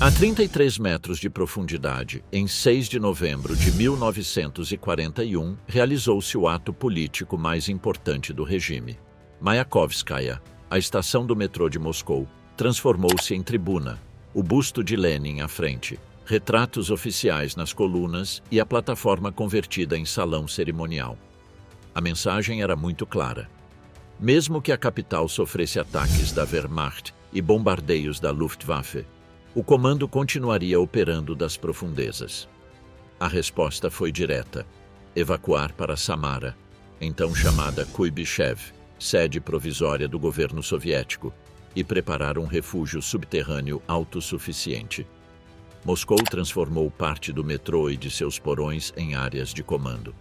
A 33 metros de profundidade, em 6 de novembro de 1941, realizou-se o ato político mais importante do regime. Mayakovskaya, a estação do metrô de Moscou, transformou-se em tribuna, o busto de Lenin à frente, retratos oficiais nas colunas e a plataforma convertida em salão cerimonial. A mensagem era muito clara. Mesmo que a capital sofresse ataques da Wehrmacht e bombardeios da Luftwaffe, o comando continuaria operando das profundezas. A resposta foi direta: evacuar para Samara, então chamada Kuibychev, sede provisória do governo soviético, e preparar um refúgio subterrâneo autossuficiente. Moscou transformou parte do metrô e de seus porões em áreas de comando.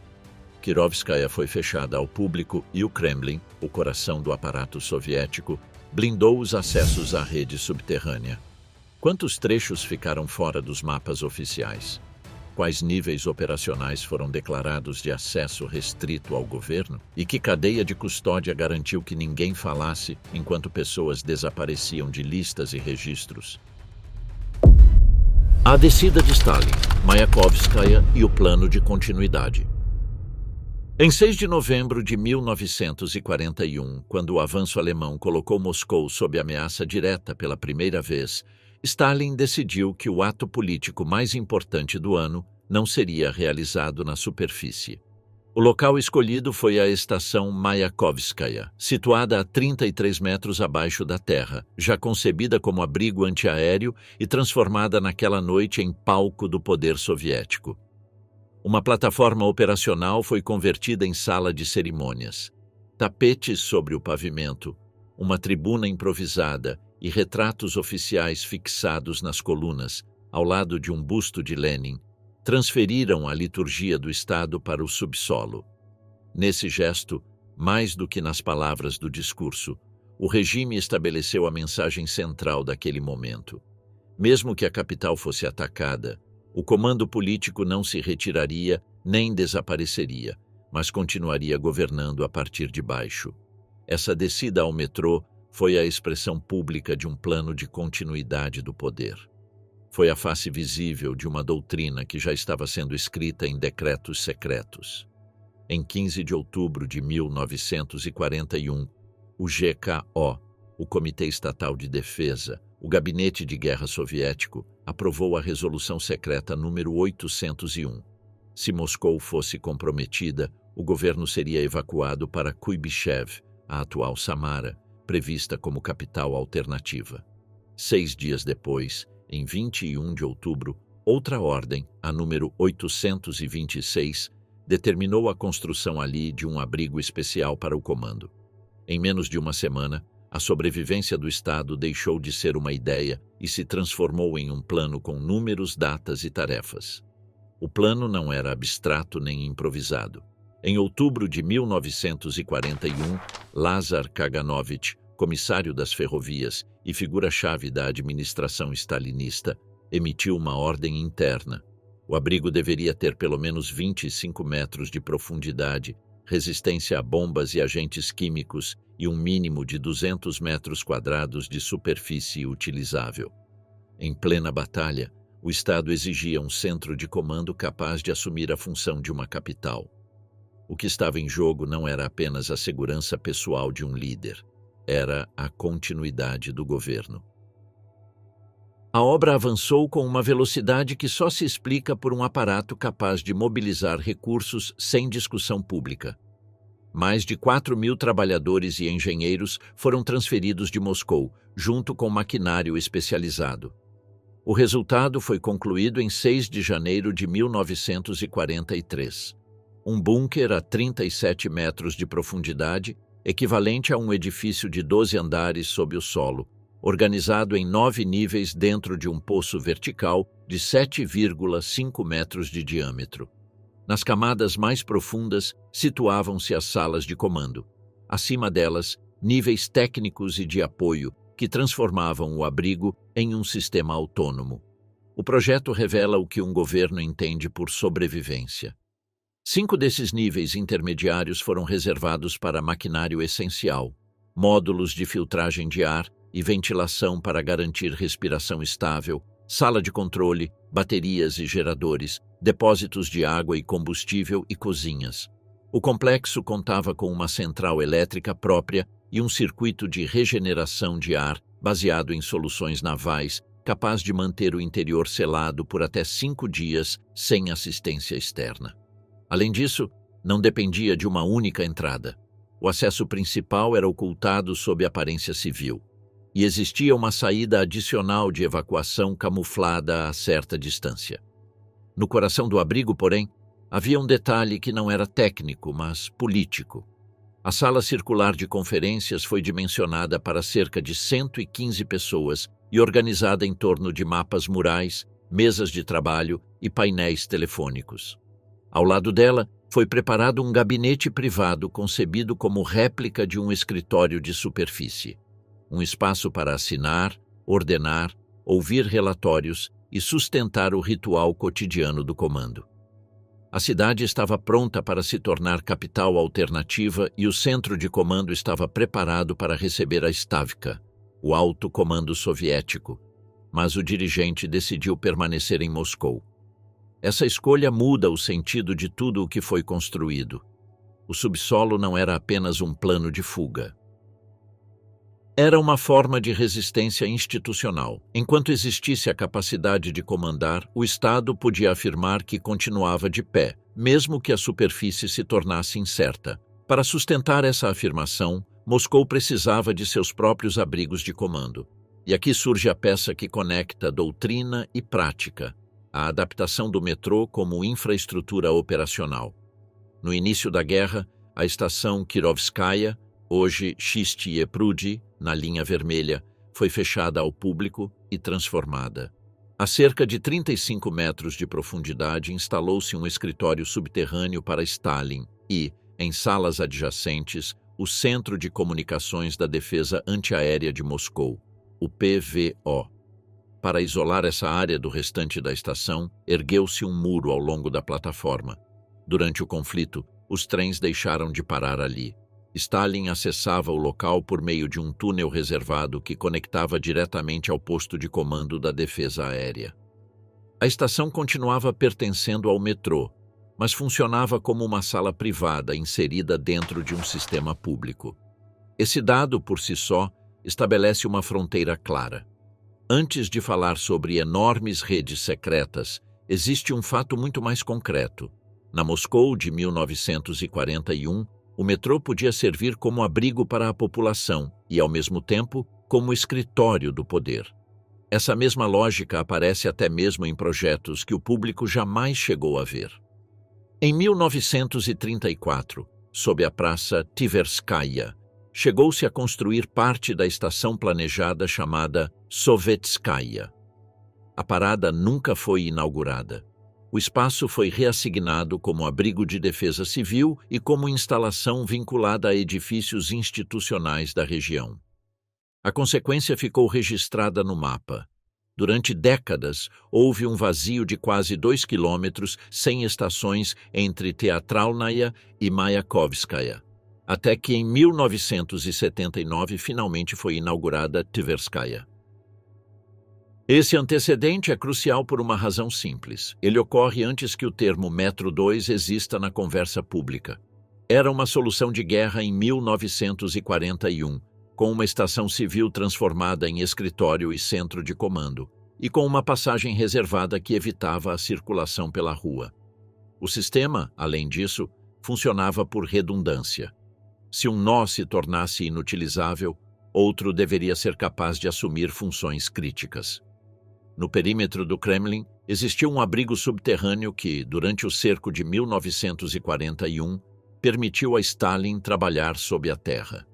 Kirovskaya foi fechada ao público e o Kremlin, o coração do aparato soviético, blindou os acessos à rede subterrânea. Quantos trechos ficaram fora dos mapas oficiais? Quais níveis operacionais foram declarados de acesso restrito ao governo? E que cadeia de custódia garantiu que ninguém falasse enquanto pessoas desapareciam de listas e registros? A descida de Stalin, Mayakovskaya e o plano de continuidade. Em 6 de novembro de 1941, quando o avanço alemão colocou Moscou sob ameaça direta pela primeira vez, Stalin decidiu que o ato político mais importante do ano não seria realizado na superfície. O local escolhido foi a estação Mayakovskaya, situada a 33 metros abaixo da terra, já concebida como abrigo antiaéreo e transformada naquela noite em palco do poder soviético. Uma plataforma operacional foi convertida em sala de cerimônias. Tapetes sobre o pavimento, uma tribuna improvisada e retratos oficiais fixados nas colunas, ao lado de um busto de Lenin, transferiram a liturgia do Estado para o subsolo. Nesse gesto, mais do que nas palavras do discurso, o regime estabeleceu a mensagem central daquele momento. Mesmo que a capital fosse atacada, o comando político não se retiraria nem desapareceria, mas continuaria governando a partir de baixo. Essa descida ao metrô foi a expressão pública de um plano de continuidade do poder. Foi a face visível de uma doutrina que já estava sendo escrita em decretos secretos. Em 15 de outubro de 1941, o GKO, o Comitê Estatal de Defesa, o Gabinete de Guerra Soviético, aprovou a Resolução Secreta número 801. Se Moscou fosse comprometida, o governo seria evacuado para Kuibychev, a atual Samara, prevista como capital alternativa. 6 dias depois, em 21 de outubro, outra ordem, a número 826, determinou a construção ali de um abrigo especial para o comando. Em menos de uma semana, a sobrevivência do Estado deixou de ser uma ideia e se transformou em um plano com números, datas e tarefas. O plano não era abstrato nem improvisado. Em outubro de 1941, Lazar Kaganovich, comissário das ferrovias e figura-chave da administração stalinista, emitiu uma ordem interna. O abrigo deveria ter pelo menos 25 metros de profundidade, resistência a bombas e agentes químicos e um mínimo de 200 metros quadrados de superfície utilizável. Em plena batalha, o Estado exigia um centro de comando capaz de assumir a função de uma capital. O que estava em jogo não era apenas a segurança pessoal de um líder, era a continuidade do governo. A obra avançou com uma velocidade que só se explica por um aparato capaz de mobilizar recursos sem discussão pública. Mais de 4.000 trabalhadores e engenheiros foram transferidos de Moscou, junto com maquinário especializado. O resultado foi concluído em 6 de janeiro de 1943. Um bunker a 37 metros de profundidade, equivalente a um edifício de 12 andares sob o solo, organizado em 9 níveis dentro de um poço vertical de 7,5 metros de diâmetro. Nas camadas mais profundas situavam-se as salas de comando. Acima delas, níveis técnicos e de apoio que transformavam o abrigo em um sistema autônomo. O projeto revela o que um governo entende por sobrevivência. 5 desses níveis intermediários foram reservados para maquinário essencial, módulos de filtragem de ar e ventilação para garantir respiração estável, sala de controle, baterias e geradores, depósitos de água e combustível e cozinhas. O complexo contava com uma central elétrica própria e um circuito de regeneração de ar baseado em soluções navais, capaz de manter o interior selado por até 5 dias sem assistência externa. Além disso, não dependia de uma única entrada. O acesso principal era ocultado sob aparência civil, e existia uma saída adicional de evacuação camuflada a certa distância. No coração do abrigo, porém, havia um detalhe que não era técnico, mas político. A sala circular de conferências foi dimensionada para cerca de 115 pessoas e organizada em torno de mapas murais, mesas de trabalho e painéis telefônicos. Ao lado dela, foi preparado um gabinete privado concebido como réplica de um escritório de superfície. Um espaço para assinar, ordenar, ouvir relatórios e sustentar o ritual cotidiano do comando. A cidade estava pronta para se tornar capital alternativa e o centro de comando estava preparado para receber a Stavka, o alto comando soviético, mas o dirigente decidiu permanecer em Moscou. Essa escolha muda o sentido de tudo o que foi construído. O subsolo não era apenas um plano de fuga. Era uma forma de resistência institucional. Enquanto existisse a capacidade de comandar, o Estado podia afirmar que continuava de pé, mesmo que a superfície se tornasse incerta. Para sustentar essa afirmação, Moscou precisava de seus próprios abrigos de comando. E aqui surge a peça que conecta doutrina e prática, a adaptação do metrô como infraestrutura operacional. No início da guerra, a estação Kirovskaya, hoje Chistye Prudi, na linha vermelha, foi fechada ao público e transformada. A cerca de 35 metros de profundidade instalou-se um escritório subterrâneo para Stalin e, em salas adjacentes, o Centro de Comunicações da Defesa Antiaérea de Moscou, o PVO. Para isolar essa área do restante da estação, ergueu-se um muro ao longo da plataforma. Durante o conflito, os trens deixaram de parar ali. Stalin acessava o local por meio de um túnel reservado que conectava diretamente ao posto de comando da defesa aérea. A estação continuava pertencendo ao metrô, mas funcionava como uma sala privada inserida dentro de um sistema público. Esse dado, por si só, estabelece uma fronteira clara. Antes de falar sobre enormes redes secretas, existe um fato muito mais concreto. Na Moscou de 1941, o metrô podia servir como abrigo para a população e, ao mesmo tempo, como escritório do poder. Essa mesma lógica aparece até mesmo em projetos que o público jamais chegou a ver. Em 1934, sob a Praça Tverskaya, chegou-se a construir parte da estação planejada chamada Sovetskaya. A parada nunca foi inaugurada. O espaço foi reassignado como abrigo de defesa civil e como instalação vinculada a edifícios institucionais da região. A consequência ficou registrada no mapa. Durante décadas, houve um vazio de quase 2 quilômetros sem estações entre Teatralnaya e Mayakovskaya, até que em 1979 finalmente foi inaugurada Tverskaya. Esse antecedente é crucial por uma razão simples. Ele ocorre antes que o termo Metro 2 exista na conversa pública. Era uma solução de guerra em 1941, com uma estação civil transformada em escritório e centro de comando, e com uma passagem reservada que evitava a circulação pela rua. O sistema, além disso, funcionava por redundância. Se um nó se tornasse inutilizável, outro deveria ser capaz de assumir funções críticas. No perímetro do Kremlin, existia um abrigo subterrâneo que, durante o cerco de 1941, permitiu a Stalin trabalhar sob a terra.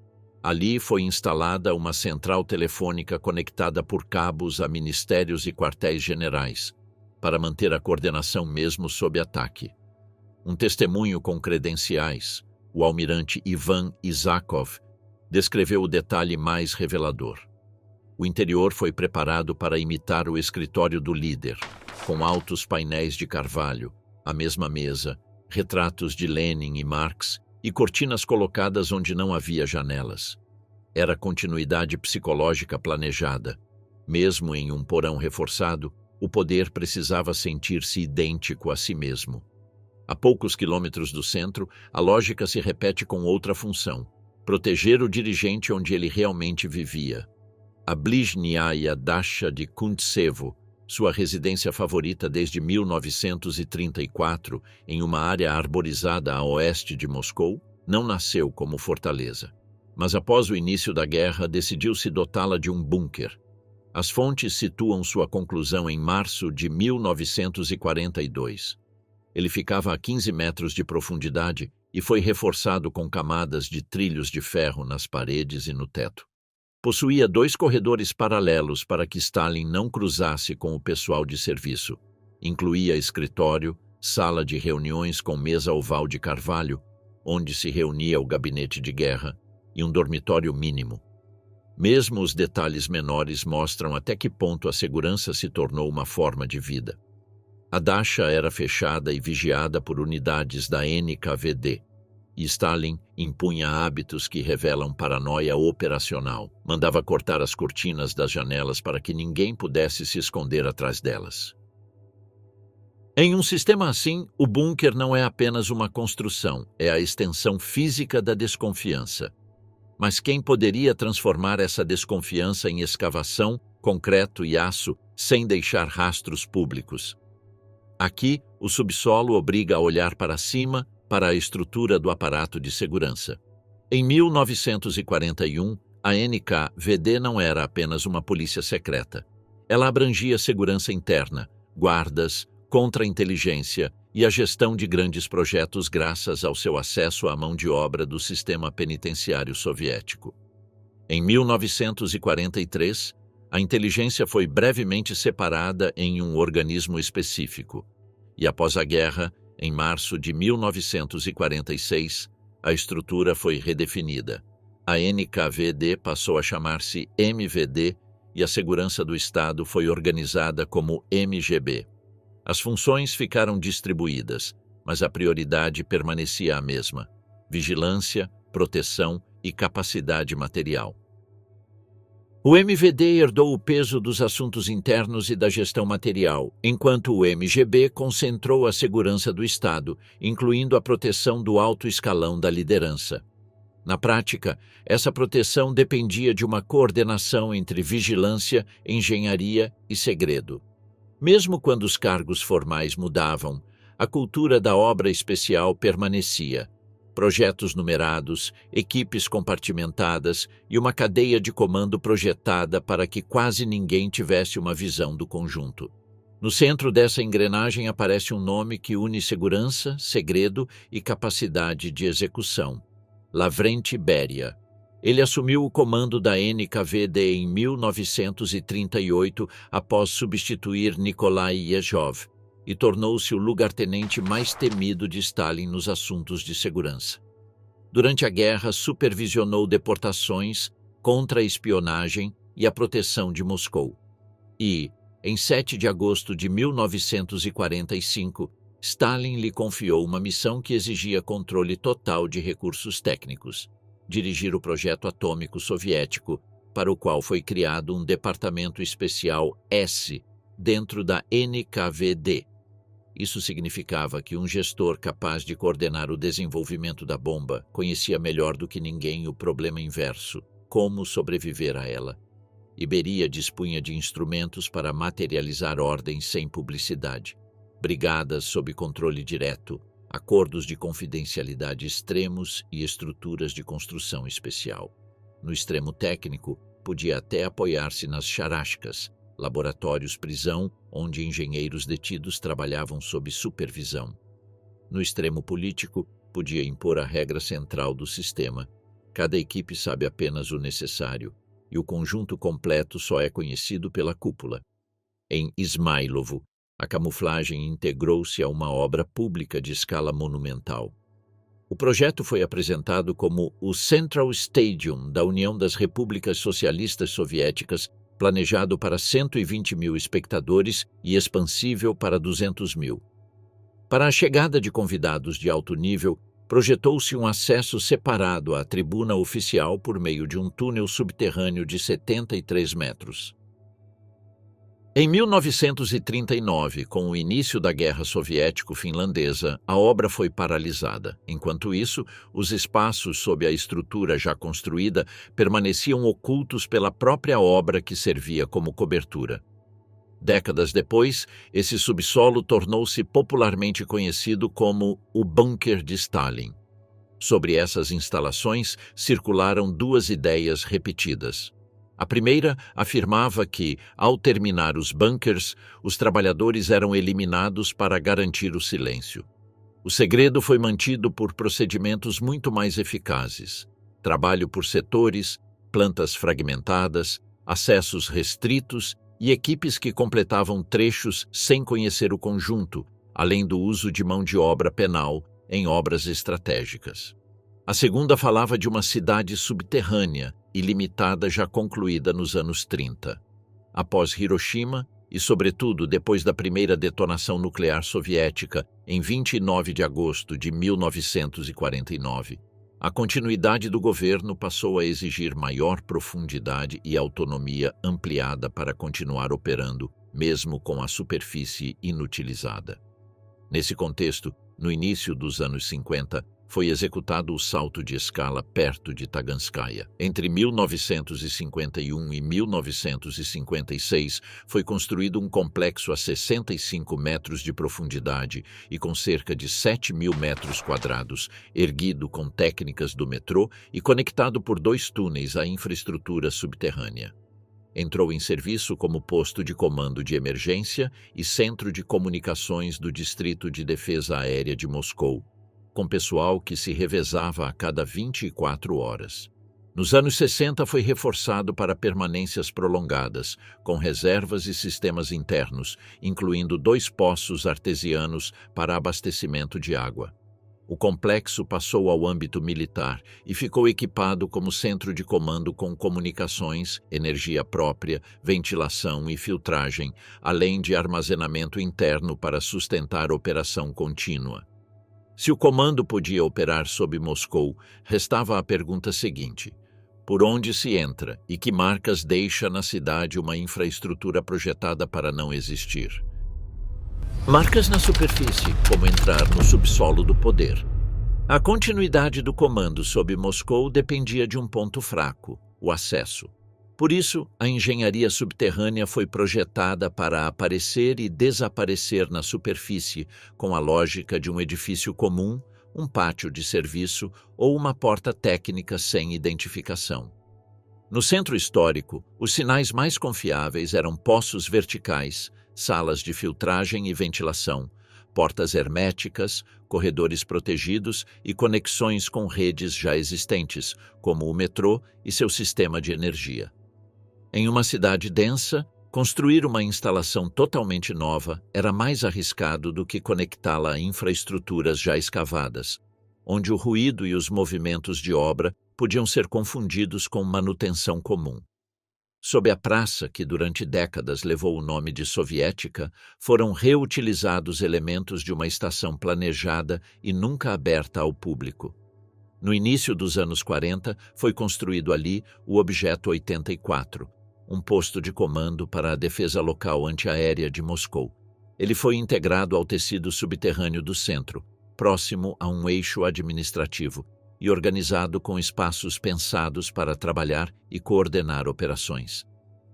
Ali foi instalada uma central telefônica conectada por cabos a ministérios e quartéis generais, para manter a coordenação mesmo sob ataque. Um testemunho com credenciais, o almirante Ivan Isakov, descreveu o detalhe mais revelador. O interior foi preparado para imitar o escritório do líder, com altos painéis de carvalho, a mesma mesa, retratos de Lenin e Marx e cortinas colocadas onde não havia janelas. Era continuidade psicológica planejada. Mesmo em um porão reforçado, O poder precisava sentir-se idêntico a si mesmo. A poucos quilômetros do centro, a lógica se repete com outra função: proteger o dirigente onde ele realmente vivia. A Blizhnaya Dasha de Kuntsevo, sua residência favorita desde 1934, em uma área arborizada a oeste de Moscou, não nasceu como fortaleza. Mas após o início da guerra, decidiu-se dotá-la de um bunker. As fontes situam sua conclusão em março de 1942. Ele ficava a 15 metros de profundidade e foi reforçado com camadas de trilhos de ferro nas paredes e no teto. Possuía 2 corredores paralelos para que Stalin não cruzasse com o pessoal de serviço. Incluía escritório, sala de reuniões com mesa oval de carvalho, onde se reunia o gabinete de guerra, e um dormitório mínimo. Mesmo os detalhes menores mostram até que ponto a segurança se tornou uma forma de vida. A Dasha era fechada e vigiada por unidades da NKVD, e Stalin impunha hábitos que revelam paranoia operacional. Mandava cortar as cortinas das janelas para que ninguém pudesse se esconder atrás delas. Em um sistema assim, o bunker não é apenas uma construção, é a extensão física da desconfiança. Mas quem poderia transformar essa desconfiança em escavação, concreto e aço sem deixar rastros públicos? Aqui, o subsolo obriga a olhar para cima, para a estrutura do aparato de segurança. Em 1941, a NKVD não era apenas uma polícia secreta. Ela abrangia segurança interna, guardas, contra-inteligência e a gestão de grandes projetos graças ao seu acesso à mão de obra do sistema penitenciário soviético. Em 1943, a inteligência foi brevemente separada em um organismo específico, e após a guerra, em março de 1946, a estrutura foi redefinida. A NKVD passou a chamar-se MVD e a segurança do Estado foi organizada como MGB. As funções ficaram distribuídas, mas a prioridade permanecia a mesma: vigilância, proteção e capacidade material. O MVD herdou o peso dos assuntos internos e da gestão material, enquanto o MGB concentrou a segurança do Estado, incluindo a proteção do alto escalão da liderança. Na prática, essa proteção dependia de uma coordenação entre vigilância, engenharia e segredo. Mesmo quando os cargos formais mudavam, a cultura da obra especial permanecia. Projetos numerados, equipes compartimentadas e uma cadeia de comando projetada para que quase ninguém tivesse uma visão do conjunto. No centro dessa engrenagem aparece um nome que une segurança, segredo e capacidade de execução: Lavrenti Beria. Ele assumiu o comando da NKVD em 1938 após substituir Nikolai Yezhov e tornou-se o lugartenente mais temido de Stalin nos assuntos de segurança. Durante a guerra, supervisionou deportações, contra-espionagem e a proteção de Moscou. E, em 7 de agosto de 1945, Stalin lhe confiou uma missão que exigia controle total de recursos técnicos: dirigir o projeto atômico soviético, para o qual foi criado um departamento especial S dentro da NKVD. Isso significava que um gestor capaz de coordenar o desenvolvimento da bomba conhecia melhor do que ninguém o problema inverso: como sobreviver a ela. E Beria dispunha de instrumentos para materializar ordens sem publicidade, brigadas sob controle direto, acordos de confidencialidade extremos e estruturas de construção especial. No extremo técnico, podia até apoiar-se nas charashkas, laboratórios-prisão onde engenheiros detidos trabalhavam sob supervisão. No extremo político, podia impor a regra central do sistema: cada equipe sabe apenas o necessário, e o conjunto completo só é conhecido pela cúpula. Em Ismailovo, a camuflagem integrou-se a uma obra pública de escala monumental. O projeto foi apresentado como o Central Stadium da União das Repúblicas Socialistas Soviéticas, planejado para 120 mil espectadores e expansível para 200 mil. Para a chegada de convidados de alto nível, projetou-se um acesso separado à tribuna oficial por meio de um túnel subterrâneo de 73 metros. Em 1939, com o início da Guerra Soviético-Finlandesa, a obra foi paralisada. Enquanto isso, os espaços sob a estrutura já construída permaneciam ocultos pela própria obra que servia como cobertura. Décadas depois, esse subsolo tornou-se popularmente conhecido como o Bunker de Stalin. Sobre essas instalações circularam duas ideias repetidas. A primeira afirmava que, ao terminar os bunkers, os trabalhadores eram eliminados para garantir o silêncio. O segredo foi mantido por procedimentos muito mais eficazes: trabalho por setores, plantas fragmentadas, acessos restritos e equipes que completavam trechos sem conhecer o conjunto, além do uso de mão de obra penal em obras estratégicas. A segunda falava de uma cidade subterrânea, ilimitada, já concluída nos anos 30. Após Hiroshima, e sobretudo depois da primeira detonação nuclear soviética em 29 de agosto de 1949, a continuidade do governo passou a exigir maior profundidade e autonomia ampliada para continuar operando, mesmo com a superfície inutilizada. Nesse contexto, no início dos anos 50, foi executado o salto de escala perto de Taganskaya. Entre 1951 e 1956, foi construído um complexo a 65 metros de profundidade e com cerca de 7.000 metros quadrados, erguido com técnicas do metrô e conectado por 2 túneis à infraestrutura subterrânea. Entrou em serviço como posto de comando de emergência e centro de comunicações do Distrito de Defesa Aérea de Moscou, com pessoal que se revezava a cada 24 horas. Nos anos 60 foi reforçado para permanências prolongadas, com reservas e sistemas internos, incluindo 2 poços artesianos para abastecimento de água. O complexo passou ao âmbito militar e ficou equipado como centro de comando com comunicações, energia própria, ventilação e filtragem, além de armazenamento interno para sustentar operação contínua. Se o comando podia operar sob Moscou, restava a pergunta seguinte: por onde se entra e que marcas deixa na cidade uma infraestrutura projetada para não existir? Marcas na superfície, como entrar no subsolo do poder. A continuidade do comando sob Moscou dependia de um ponto fraco: o acesso. Por isso, a engenharia subterrânea foi projetada para aparecer e desaparecer na superfície, com a lógica de um edifício comum, um pátio de serviço ou uma porta técnica sem identificação. No centro histórico, os sinais mais confiáveis eram poços verticais, salas de filtragem e ventilação, portas herméticas, corredores protegidos e conexões com redes já existentes, como o metrô e seu sistema de energia. Em uma cidade densa, construir uma instalação totalmente nova era mais arriscado do que conectá-la a infraestruturas já escavadas, onde o ruído e os movimentos de obra podiam ser confundidos com manutenção comum. Sob a praça, que durante décadas levou o nome de Soviética, foram reutilizados elementos de uma estação planejada e nunca aberta ao público. No início dos anos 40, foi construído ali o Objeto 84, um posto de comando para a defesa local antiaérea de Moscou. Ele foi integrado ao tecido subterrâneo do centro, próximo a um eixo administrativo, e organizado com espaços pensados para trabalhar e coordenar operações.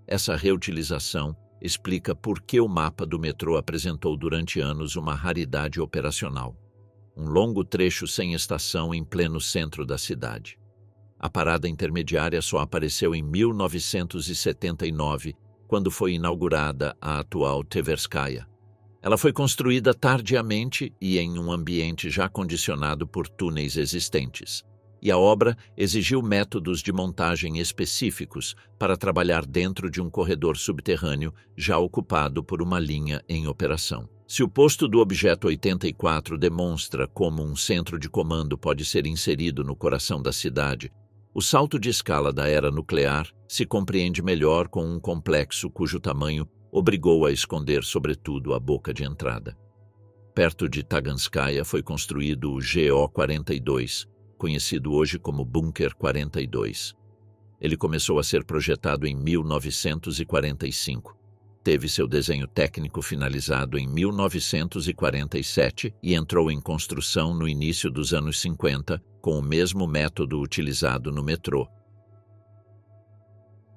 Essa reutilização explica por que o mapa do metrô apresentou durante anos uma raridade operacional: um longo trecho sem estação em pleno centro da cidade. A parada intermediária só apareceu em 1979, quando foi inaugurada a atual Tverskaya. Ela foi construída tardiamente e em um ambiente já condicionado por túneis existentes, e a obra exigiu métodos de montagem específicos para trabalhar dentro de um corredor subterrâneo já ocupado por uma linha em operação. Se o posto do Objeto 84 demonstra como um centro de comando pode ser inserido no coração da cidade, o salto de escala da era nuclear se compreende melhor com um complexo cujo tamanho obrigou a esconder sobretudo a boca de entrada. Perto de Taganskaya foi construído o GO-42, conhecido hoje como Bunker 42. Ele começou a ser projetado em 1945. teve seu desenho técnico finalizado em 1947 e entrou em construção no início dos anos 50, com o mesmo método utilizado no metrô.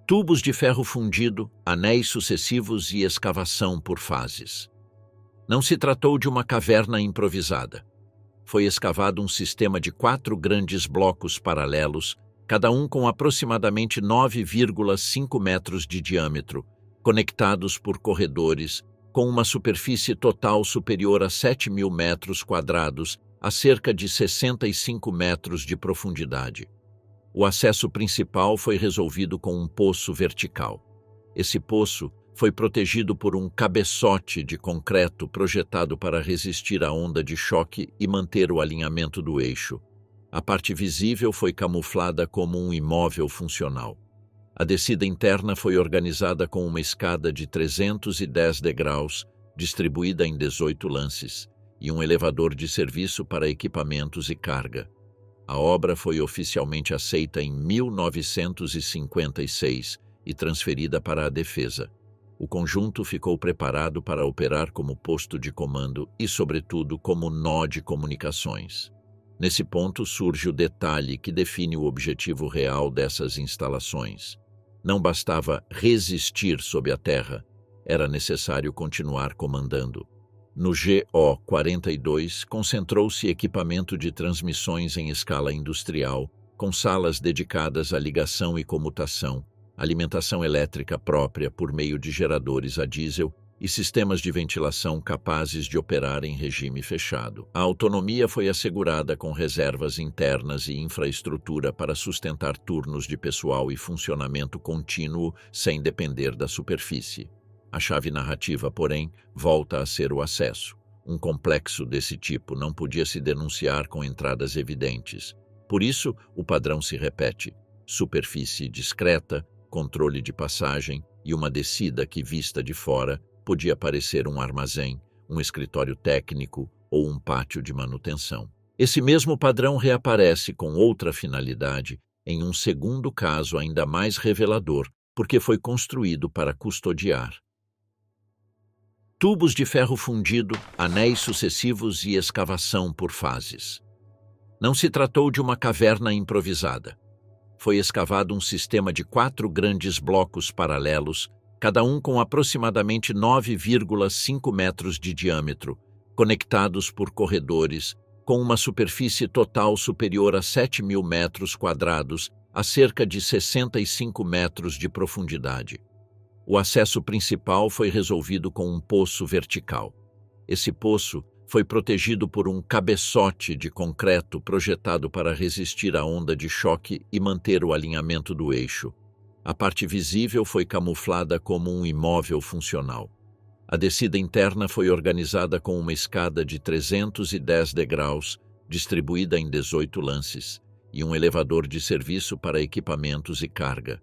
Tubos de ferro fundido, anéis sucessivos e escavação por fases. Não se tratou de uma caverna improvisada. Foi escavado um sistema de 4 grandes blocos paralelos, cada um com aproximadamente 9,5 metros de diâmetro, conectados por corredores, com uma superfície total superior a 7.000 metros quadrados, a cerca de 65 metros de profundidade. O acesso principal foi resolvido com um poço vertical. Esse poço foi protegido por um cabeçote de concreto projetado para resistir à onda de choque e manter o alinhamento do eixo. A parte visível foi camuflada como um imóvel funcional. A descida interna foi organizada com uma escada de 310 degraus, distribuída em 18 lances, e um elevador de serviço para equipamentos e carga. A obra foi oficialmente aceita em 1956 e transferida para a defesa. O conjunto ficou preparado para operar como posto de comando e, sobretudo, como nó de comunicações. Nesse ponto surge o detalhe que define o objetivo real dessas instalações. Não bastava resistir sob a terra, era necessário continuar comandando. No GO-42, concentrou-se equipamento de transmissões em escala industrial, com salas dedicadas à ligação e comutação, alimentação elétrica própria por meio de geradores a diesel e sistemas de ventilação capazes de operar em regime fechado. A autonomia foi assegurada com reservas internas e infraestrutura para sustentar turnos de pessoal e funcionamento contínuo sem depender da superfície. A chave narrativa, porém, volta a ser o acesso. Um complexo desse tipo não podia se denunciar com entradas evidentes. Por isso, o padrão se repete: superfície discreta, controle de passagem e uma descida que, vista de fora, podia parecer um armazém, um escritório técnico ou um pátio de manutenção. Esse mesmo padrão reaparece com outra finalidade em um segundo caso ainda mais revelador, porque foi construído para custodiar. Tubos de ferro fundido, anéis sucessivos e escavação por fases. Não se tratou de uma caverna improvisada. Foi escavado um sistema de 4 grandes blocos paralelos, cada um com aproximadamente 9,5 metros de diâmetro, conectados por corredores, com uma superfície total superior a 7.000 metros quadrados, a cerca de 65 metros de profundidade. O acesso principal foi resolvido com um poço vertical. Esse poço foi protegido por um cabeçote de concreto projetado para resistir à onda de choque e manter o alinhamento do eixo. A parte visível foi camuflada como um imóvel funcional. A descida interna foi organizada com uma escada de 310 degraus, distribuída em 18 lances, e um elevador de serviço para equipamentos e carga.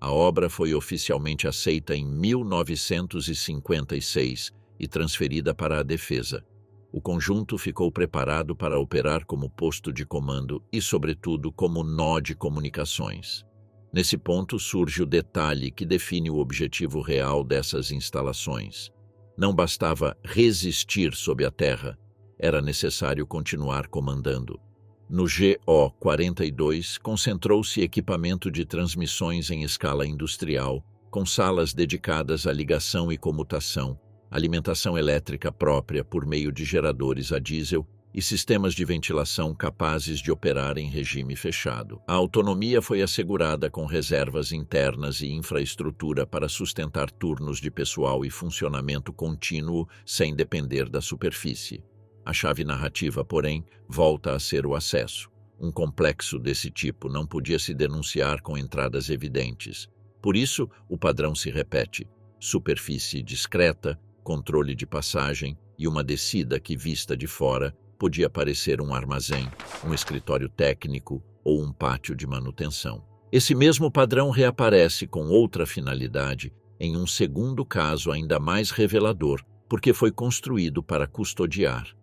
A obra foi oficialmente aceita em 1956 e transferida para a defesa. O conjunto ficou preparado para operar como posto de comando e, sobretudo, como nó de comunicações. Nesse ponto surge o detalhe que define o objetivo real dessas instalações. Não bastava resistir sob a terra, era necessário continuar comandando. No GO-42, concentrou-se equipamento de transmissões em escala industrial, com salas dedicadas à ligação e comutação, alimentação elétrica própria por meio de geradores a diesel e sistemas de ventilação capazes de operar em regime fechado. A autonomia foi assegurada com reservas internas e infraestrutura para sustentar turnos de pessoal e funcionamento contínuo sem depender da superfície. A chave narrativa, porém, volta a ser o acesso. Um complexo desse tipo não podia se denunciar com entradas evidentes. Por isso, o padrão se repete: superfície discreta, controle de passagem e uma descida que, vista de fora, podia parecer um armazém, um escritório técnico ou um pátio de manutenção. Esse mesmo padrão reaparece com outra finalidade em um segundo caso ainda mais revelador, porque foi construído para custodiar.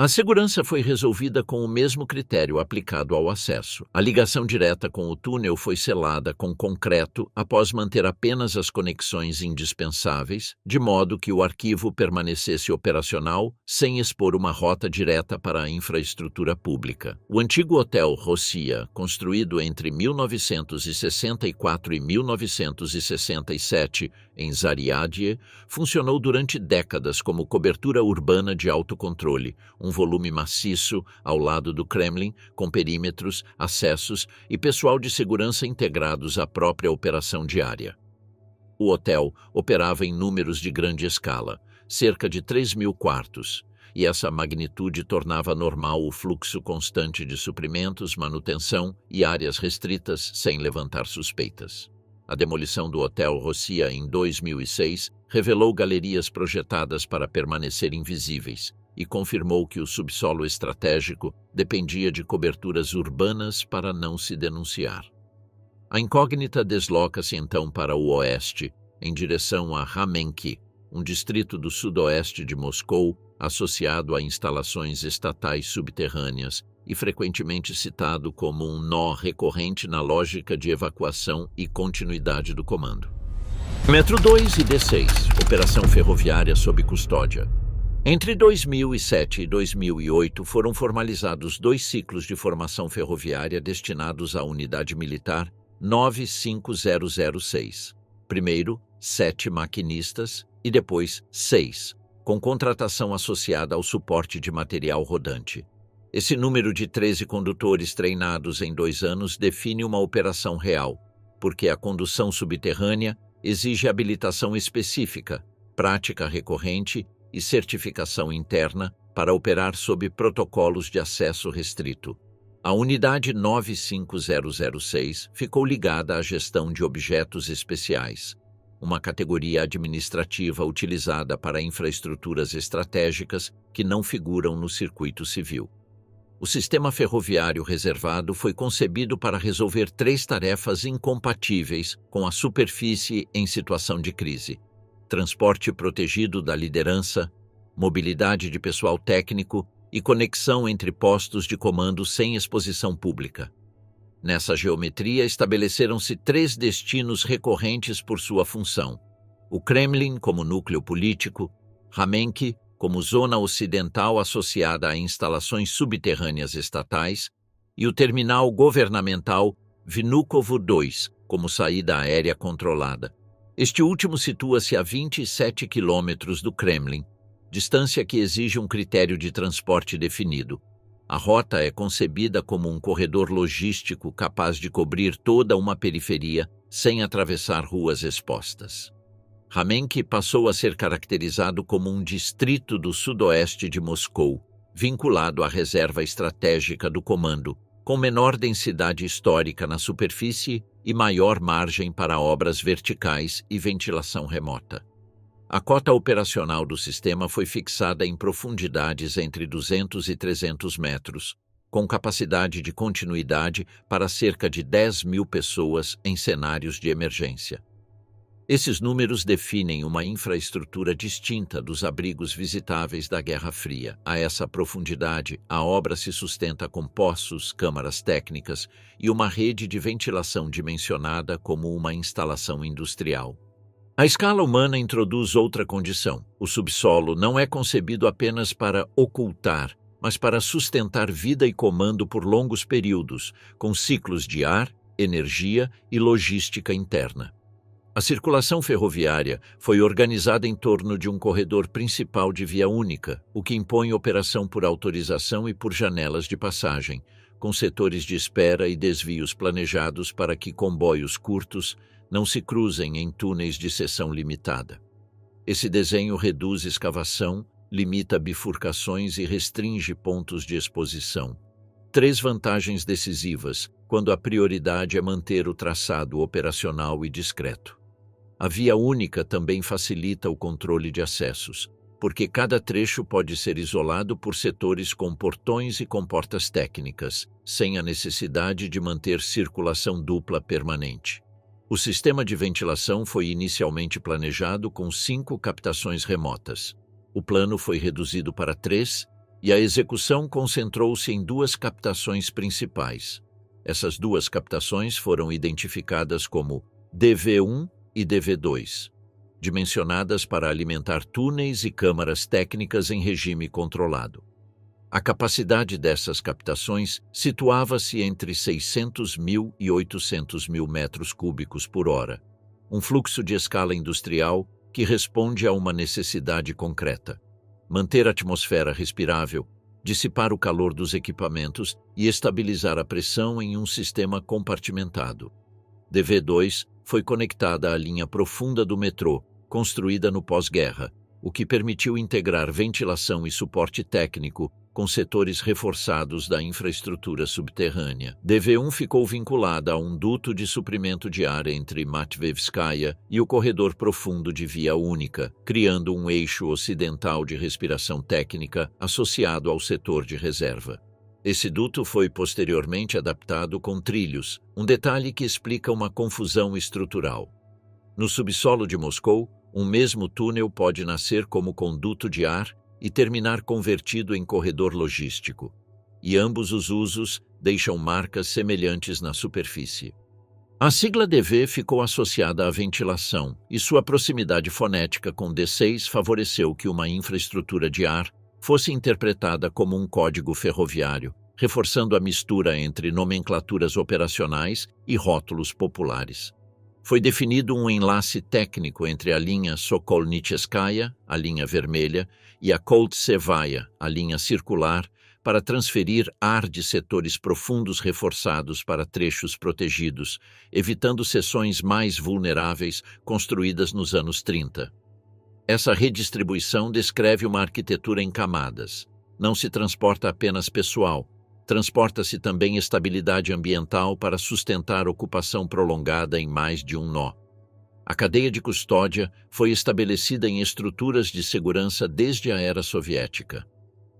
A segurança foi resolvida com o mesmo critério aplicado ao acesso. A ligação direta com o túnel foi selada com concreto após manter apenas as conexões indispensáveis, de modo que o arquivo permanecesse operacional sem expor uma rota direta para a infraestrutura pública. O antigo Hotel Rocia, construído entre 1964 e 1967 em Zariadie, funcionou durante décadas como cobertura urbana de autocontrole, um volume maciço ao lado do Kremlin, com perímetros, acessos e pessoal de segurança integrados à própria operação diária. O hotel operava em números de grande escala, cerca de 3.000 quartos, e essa magnitude tornava normal o fluxo constante de suprimentos, manutenção e áreas restritas sem levantar suspeitas. A demolição do Hotel Rocia em 2006 revelou galerias projetadas para permanecer invisíveis e confirmou que o subsolo estratégico dependia de coberturas urbanas para não se denunciar. A incógnita desloca-se então para o oeste, em direção a Ramenki, um distrito do sudoeste de Moscou associado a instalações estatais subterrâneas e frequentemente citado como um nó recorrente na lógica de evacuação e continuidade do comando. Metro 2 e D6, operação ferroviária sob custódia. Entre 2007 e 2008 foram formalizados 2 ciclos de formação ferroviária destinados à unidade militar 95006. Primeiro, 7 maquinistas e depois 6, com contratação associada ao suporte de material rodante. Esse número de 13 condutores treinados em 2 anos define uma operação real, porque a condução subterrânea exige habilitação específica, prática recorrente e certificação interna para operar sob protocolos de acesso restrito. A unidade 95006 ficou ligada à gestão de objetos especiais, uma categoria administrativa utilizada para infraestruturas estratégicas que não figuram no circuito civil. O sistema ferroviário reservado foi concebido para resolver 3 tarefas incompatíveis com a superfície em situação de crise: transporte protegido da liderança, mobilidade de pessoal técnico e conexão entre postos de comando sem exposição pública. Nessa geometria estabeleceram-se 3 destinos recorrentes por sua função: o Kremlin como núcleo político, Ramenki como zona ocidental associada a instalações subterrâneas estatais e o terminal governamental Vnukovo II como saída aérea controlada. Este último situa-se a 27 quilômetros do Kremlin, distância que exige um critério de transporte definido. A rota é concebida como um corredor logístico capaz de cobrir toda uma periferia sem atravessar ruas expostas. Ramenki passou a ser caracterizado como um distrito do sudoeste de Moscou, vinculado à reserva estratégica do comando, com menor densidade histórica na superfície e maior margem para obras verticais e ventilação remota. A cota operacional do sistema foi fixada em profundidades entre 200 e 300 metros, com capacidade de continuidade para cerca de 10.000 pessoas em cenários de emergência. Esses números definem uma infraestrutura distinta dos abrigos visitáveis da Guerra Fria. A essa profundidade, a obra se sustenta com poços, câmaras técnicas e uma rede de ventilação dimensionada como uma instalação industrial. A escala humana introduz outra condição. O subsolo não é concebido apenas para ocultar, mas para sustentar vida e comando por longos períodos, com ciclos de ar, energia e logística interna. A circulação ferroviária foi organizada em torno de um corredor principal de via única, o que impõe operação por autorização e por janelas de passagem, com setores de espera e desvios planejados para que comboios curtos não se cruzem em túneis de seção limitada. Esse desenho reduz escavação, limita bifurcações e restringe pontos de exposição. 3 vantagens decisivas, quando a prioridade é manter o traçado operacional e discreto. A via única também facilita o controle de acessos, porque cada trecho pode ser isolado por setores com portões e comportas técnicas, sem a necessidade de manter circulação dupla permanente. O sistema de ventilação foi inicialmente planejado com 5 captações remotas. O plano foi reduzido para 3 e a execução concentrou-se em duas captações principais. Essas duas captações foram identificadas como DV1 e DV2, dimensionadas para alimentar túneis e câmaras técnicas em regime controlado. A capacidade dessas captações situava-se entre 600 mil e 800 mil metros cúbicos por hora, um fluxo de escala industrial que responde a uma necessidade concreta: manter a atmosfera respirável, dissipar o calor dos equipamentos e estabilizar a pressão em um sistema compartimentado. DV2 foi conectada à linha profunda do metrô, construída no pós-guerra, o que permitiu integrar ventilação e suporte técnico com setores reforçados da infraestrutura subterrânea. DV1 ficou vinculada a um duto de suprimento de ar entre Matveyevskaya e o corredor profundo de via única, criando um eixo ocidental de respiração técnica associado ao setor de reserva. Esse duto foi posteriormente adaptado com trilhos, um detalhe que explica uma confusão estrutural. No subsolo de Moscou, um mesmo túnel pode nascer como conduto de ar e terminar convertido em corredor logístico, e ambos os usos deixam marcas semelhantes na superfície. A sigla DV ficou associada à ventilação, e sua proximidade fonética com D6 favoreceu que uma infraestrutura de ar fosse interpretada como um código ferroviário, reforçando a mistura entre nomenclaturas operacionais e rótulos populares. Foi definido um enlace técnico entre a linha Sokolnicheskaya, a linha vermelha, e a Koltsevaya, a linha circular, para transferir ar de setores profundos reforçados para trechos protegidos, evitando seções mais vulneráveis construídas nos anos 30. Essa redistribuição descreve uma arquitetura em camadas. Não se transporta apenas pessoal, transporta-se também estabilidade ambiental para sustentar ocupação prolongada em mais de um nó. A cadeia de custódia foi estabelecida em estruturas de segurança desde a era soviética.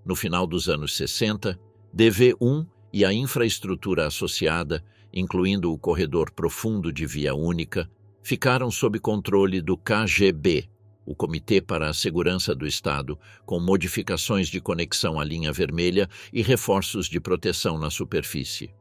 No final dos anos 60, DV1 e a infraestrutura associada, incluindo o corredor profundo de via única, ficaram sob controle do KGB, o Comitê para a Segurança do Estado, com modificações de conexão à linha vermelha e reforços de proteção na superfície.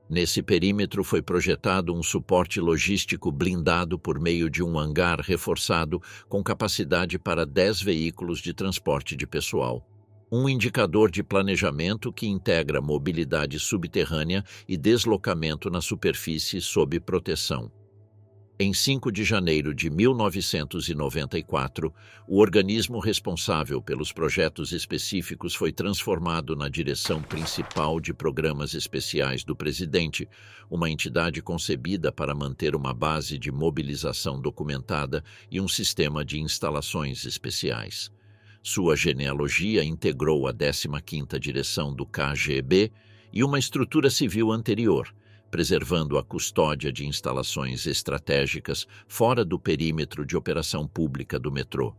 Nesse perímetro foi projetado um suporte logístico blindado por meio de um hangar reforçado com capacidade para 10 veículos de transporte de pessoal. Um indicador de planejamento que integra mobilidade subterrânea e deslocamento na superfície sob proteção. Em 5 de janeiro de 1994, o organismo responsável pelos projetos específicos foi transformado na Direção Principal de Programas Especiais do Presidente, uma entidade concebida para manter uma base de mobilização documentada e um sistema de instalações especiais. Sua genealogia integrou a 15ª direção do KGB e uma estrutura civil anterior, preservando a custódia de instalações estratégicas fora do perímetro de operação pública do metrô.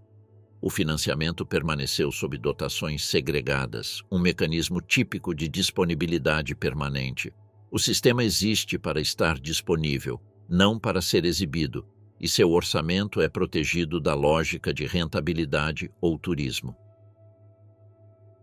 O financiamento permaneceu sob dotações segregadas, um mecanismo típico de disponibilidade permanente. O sistema existe para estar disponível, não para ser exibido, e seu orçamento é protegido da lógica de rentabilidade ou turismo.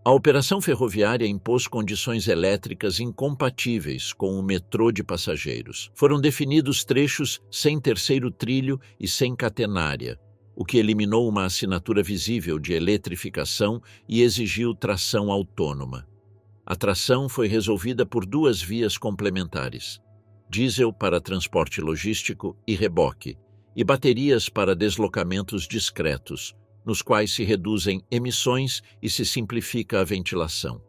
A operação ferroviária impôs condições elétricas incompatíveis com o metrô de passageiros. Foram definidos trechos sem terceiro trilho e sem catenária, o que eliminou uma assinatura visível de eletrificação e exigiu tração autônoma. A tração foi resolvida por 2 vias complementares: diesel para transporte logístico e reboque, e baterias para deslocamentos discretos, nos quais se reduzem emissões e se simplifica a ventilação.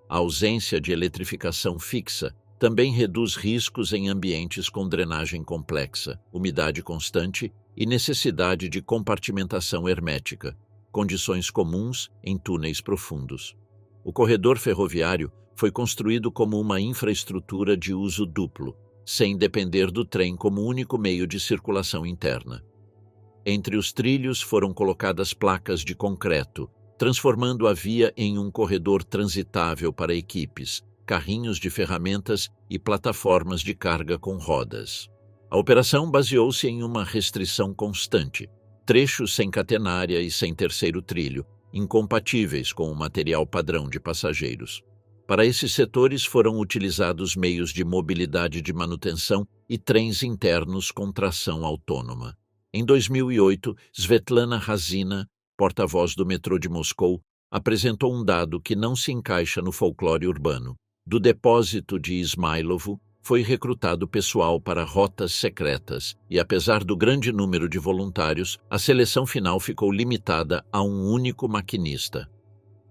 A ausência de eletrificação fixa também reduz riscos em ambientes com drenagem complexa, umidade constante e necessidade de compartimentação hermética, condições comuns em túneis profundos. O corredor ferroviário foi construído como uma infraestrutura de uso duplo, sem depender do trem como único meio de circulação interna. Entre os trilhos foram colocadas placas de concreto, transformando a via em um corredor transitável para equipes, carrinhos de ferramentas e plataformas de carga com rodas. A operação baseou-se em uma restrição constante: trechos sem catenária e sem terceiro trilho, incompatíveis com o material padrão de passageiros. Para esses setores foram utilizados meios de mobilidade de manutenção e trens internos com tração autônoma. Em 2008, Svetlana Razina, porta-voz do metrô de Moscou, apresentou um dado que não se encaixa no folclore urbano. Do depósito de Ismailovo, foi recrutado pessoal para rotas secretas e, apesar do grande número de voluntários, a seleção final ficou limitada a um único maquinista.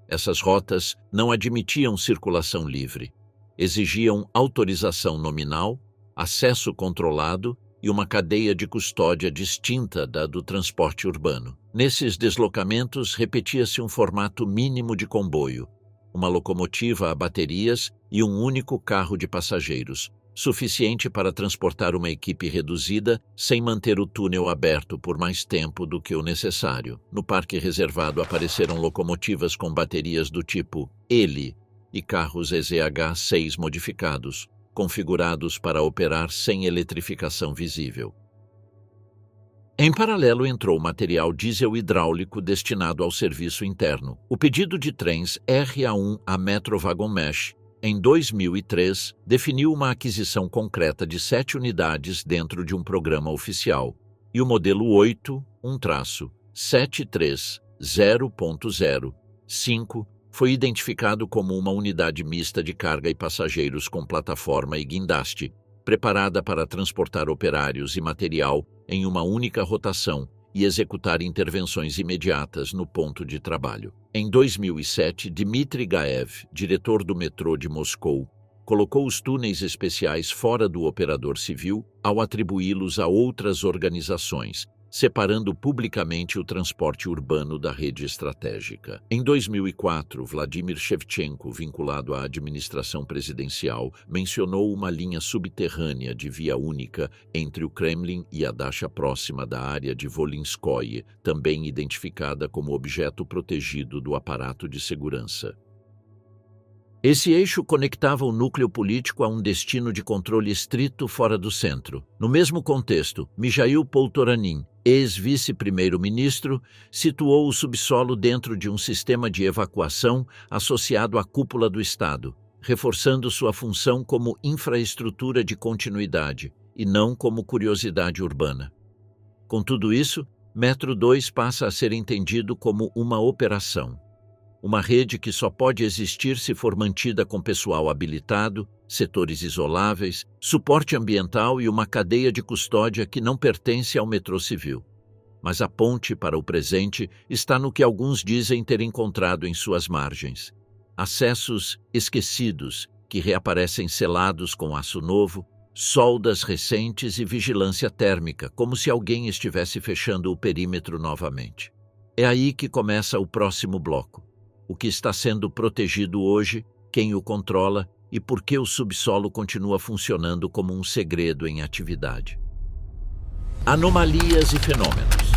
Essas rotas não admitiam circulação livre. Exigiam autorização nominal, acesso controlado e uma cadeia de custódia distinta da do transporte urbano. Nesses deslocamentos, repetia-se um formato mínimo de comboio, uma locomotiva a baterias e um único carro de passageiros, suficiente para transportar uma equipe reduzida sem manter o túnel aberto por mais tempo do que o necessário. No parque reservado apareceram locomotivas com baterias do tipo Ele e carros EZH-6 modificados, configurados para operar sem eletrificação visível. Em paralelo entrou material diesel hidráulico destinado ao serviço interno. O pedido de trens RA1 a Metro Wagon Mesh, em 2003, definiu uma aquisição concreta de 7 unidades dentro de um programa oficial, e o modelo 8.1-730.0.5 foi identificado como uma unidade mista de carga e passageiros com plataforma e guindaste, preparada para transportar operários e material em uma única rotação e executar intervenções imediatas no ponto de trabalho. Em 2007, Dmitry Gaev, diretor do metrô de Moscou, colocou os túneis especiais fora do operador civil ao atribuí-los a outras organizações, separando publicamente o transporte urbano da rede estratégica. Em 2004, Vladimir Shevchenko, vinculado à administração presidencial, mencionou uma linha subterrânea de via única entre o Kremlin e a Dasha próxima da área de Volinskoye, também identificada como objeto protegido do aparato de segurança. Esse eixo conectava o núcleo político a um destino de controle estrito fora do centro. No mesmo contexto, Mijail Poltoranin, ex-vice-primeiro-ministro, situou o subsolo dentro de um sistema de evacuação associado à cúpula do Estado, reforçando sua função como infraestrutura de continuidade e não como curiosidade urbana. Com tudo isso, Metro 2 passa a ser entendido como uma operação. Uma rede que só pode existir se for mantida com pessoal habilitado, setores isoláveis, suporte ambiental e uma cadeia de custódia que não pertence ao metrô civil. Mas a ponte para o presente está no que alguns dizem ter encontrado em suas margens. Acessos esquecidos que reaparecem selados com aço novo, soldas recentes e vigilância térmica, como se alguém estivesse fechando o perímetro novamente. É aí que começa o próximo bloco. O que está sendo protegido hoje, quem o controla e por que o subsolo continua funcionando como um segredo em atividade. Anomalias e fenômenos.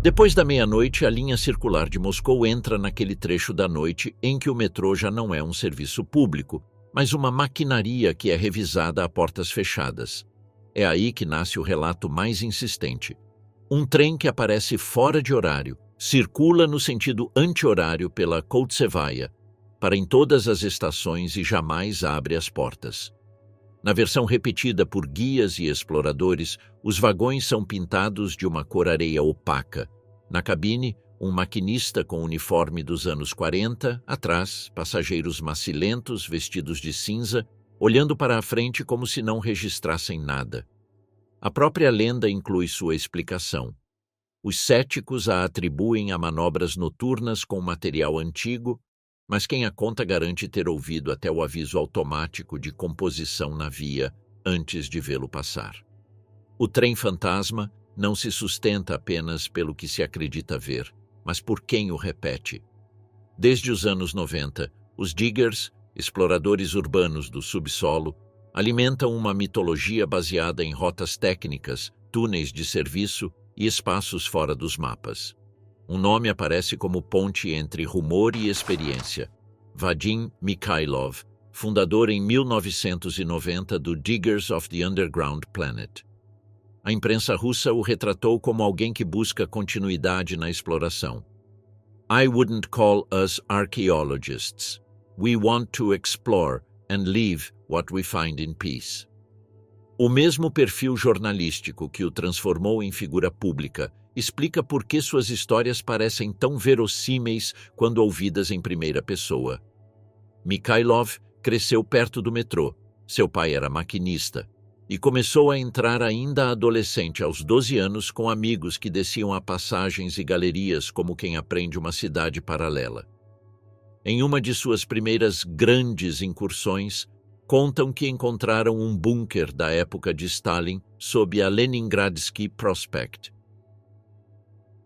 Depois da meia-noite, a linha circular de Moscou entra naquele trecho da noite em que o metrô já não é um serviço público, mas uma maquinaria que é revisada a portas fechadas. É aí que nasce o relato mais insistente. Um trem que aparece fora de horário, circula no sentido anti-horário pela Koltsevaya, para em todas as estações e jamais abre as portas. Na versão repetida por guias e exploradores, os vagões são pintados de uma cor areia opaca. Na cabine, um maquinista com uniforme dos anos 40, atrás, passageiros macilentos vestidos de cinza, olhando para a frente como se não registrassem nada. A própria lenda inclui sua explicação. Os céticos a atribuem a manobras noturnas com material antigo, mas quem a conta garante ter ouvido até o aviso automático de composição na via antes de vê-lo passar. O trem fantasma não se sustenta apenas pelo que se acredita ver, mas por quem o repete. Desde os anos 90, os diggers, exploradores urbanos do subsolo, alimentam uma mitologia baseada em rotas técnicas, túneis de serviço e espaços fora dos mapas. Um nome aparece como ponte entre rumor e experiência. Vadim Mikhailov, fundador em 1990 do Diggers of the Underground Planet. A imprensa russa o retratou como alguém que busca continuidade na exploração. I wouldn't call us archaeologists. We want to explore and leave what we find in peace. O mesmo perfil jornalístico que o transformou em figura pública explica por que suas histórias parecem tão verossímeis quando ouvidas em primeira pessoa. Mikhailov cresceu perto do metrô. Seu pai era maquinista e começou a entrar ainda adolescente aos 12 anos com amigos que desciam a passagens e galerias como quem aprende uma cidade paralela. Em uma de suas primeiras grandes incursões, contam que encontraram um bunker da época de Stalin sob a Leningradsky Prospect.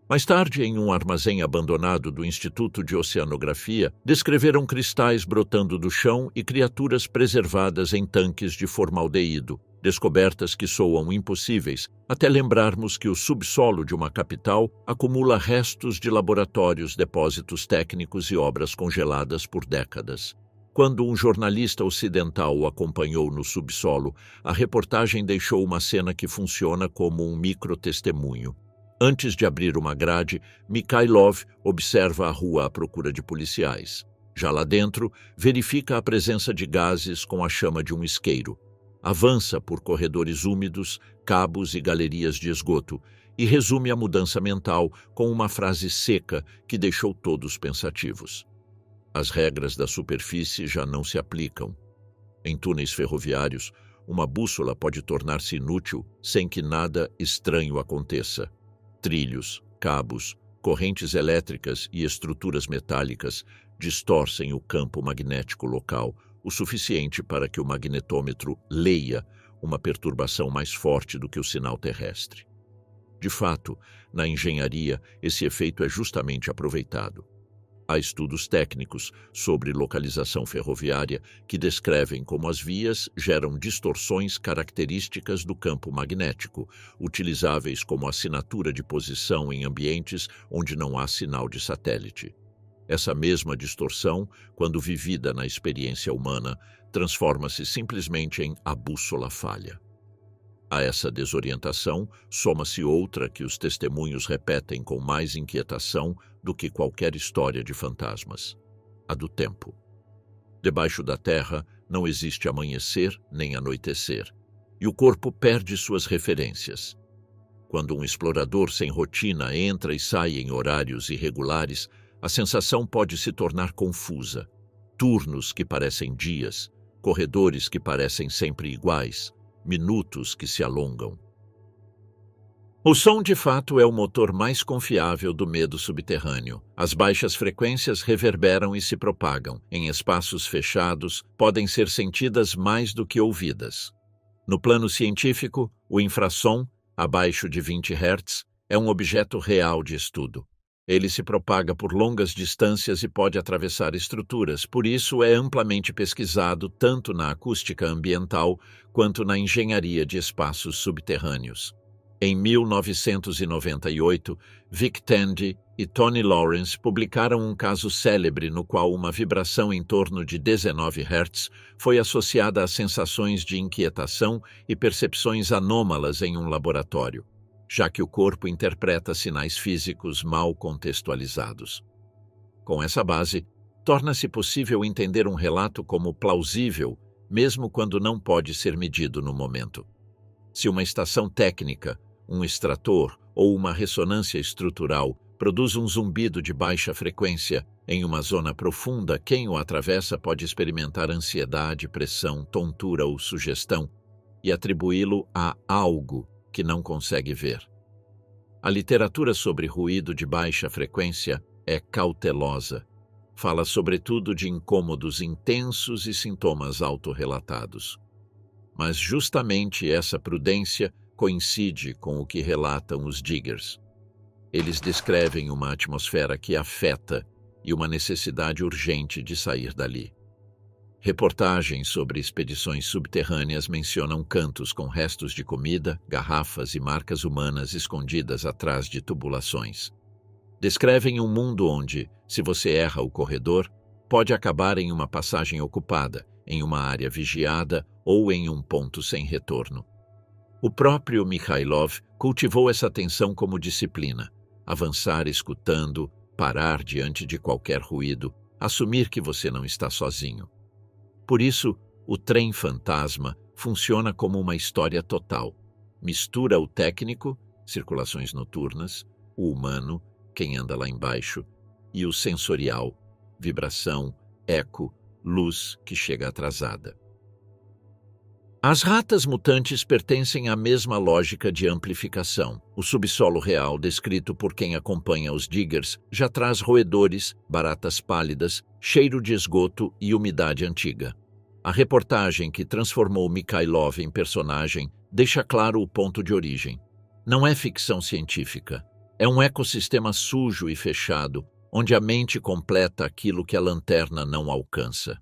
Mais tarde, em um armazém abandonado do Instituto de Oceanografia, descreveram cristais brotando do chão e criaturas preservadas em tanques de formaldeído, descobertas que soam impossíveis, até lembrarmos que o subsolo de uma capital acumula restos de laboratórios, depósitos técnicos e obras congeladas por décadas. Quando um jornalista ocidental o acompanhou no subsolo, a reportagem deixou uma cena que funciona como um microtestemunho. Antes de abrir uma grade, Mikhailov observa a rua à procura de policiais. Já lá dentro, verifica a presença de gases com a chama de um isqueiro. Avança por corredores úmidos, cabos e galerias de esgoto e resume a mudança mental com uma frase seca que deixou todos pensativos. As regras da superfície já não se aplicam. Em túneis ferroviários, uma bússola pode tornar-se inútil sem que nada estranho aconteça. Trilhos, cabos, correntes elétricas e estruturas metálicas distorcem o campo magnético local o suficiente para que o magnetômetro leia uma perturbação mais forte do que o sinal terrestre. De fato, na engenharia, esse efeito é justamente aproveitado. Há estudos técnicos sobre localização ferroviária que descrevem como as vias geram distorções características do campo magnético, utilizáveis como assinatura de posição em ambientes onde não há sinal de satélite. Essa mesma distorção, quando vivida na experiência humana, transforma-se simplesmente em a bússola falha. A essa desorientação, soma-se outra que os testemunhos repetem com mais inquietação do que qualquer história de fantasmas: a do tempo. Debaixo da terra não existe amanhecer nem anoitecer, e o corpo perde suas referências. Quando um explorador sem rotina entra e sai em horários irregulares, a sensação pode se tornar confusa. Turnos que parecem dias, corredores que parecem sempre iguais, minutos que se alongam. O som, de fato, é o motor mais confiável do medo subterrâneo. As baixas frequências reverberam e se propagam. Em espaços fechados, podem ser sentidas mais do que ouvidas. No plano científico, o infrassom, abaixo de 20 Hz, é um objeto real de estudo. Ele se propaga por longas distâncias e pode atravessar estruturas, por isso é amplamente pesquisado tanto na acústica ambiental quanto na engenharia de espaços subterrâneos. Em 1998, Vic Tandy e Tony Lawrence publicaram um caso célebre no qual uma vibração em torno de 19 Hz foi associada a sensações de inquietação e percepções anômalas em um laboratório, já que o corpo interpreta sinais físicos mal contextualizados. Com essa base, torna-se possível entender um relato como plausível, mesmo quando não pode ser medido no momento. Se uma estação técnica, um extrator ou uma ressonância estrutural produz um zumbido de baixa frequência em uma zona profunda, quem o atravessa pode experimentar ansiedade, pressão, tontura ou sugestão e atribuí-lo a algo que não consegue ver. A literatura sobre ruído de baixa frequência é cautelosa. Fala sobretudo de incômodos intensos e sintomas autorrelatados. Mas justamente essa prudência coincide com o que relatam os diggers. Eles descrevem uma atmosfera que afeta e uma necessidade urgente de sair dali. Reportagens sobre expedições subterrâneas mencionam cantos com restos de comida, garrafas e marcas humanas escondidas atrás de tubulações. Descrevem um mundo onde, se você erra o corredor, pode acabar em uma passagem ocupada, em uma área vigiada ou em um ponto sem retorno. O próprio Mikhailov cultivou essa tensão como disciplina: avançar escutando, parar diante de qualquer ruído, assumir que você não está sozinho. Por isso, o trem fantasma funciona como uma história total. Mistura o técnico, circulações noturnas, o humano, quem anda lá embaixo, e o sensorial, vibração, eco, luz que chega atrasada. As ratas mutantes pertencem à mesma lógica de amplificação. O subsolo real, descrito por quem acompanha os diggers, já traz roedores, baratas pálidas, cheiro de esgoto e umidade antiga. A reportagem que transformou Mikhailov em personagem deixa claro o ponto de origem. Não é ficção científica. É um ecossistema sujo e fechado, onde a mente completa aquilo que a lanterna não alcança.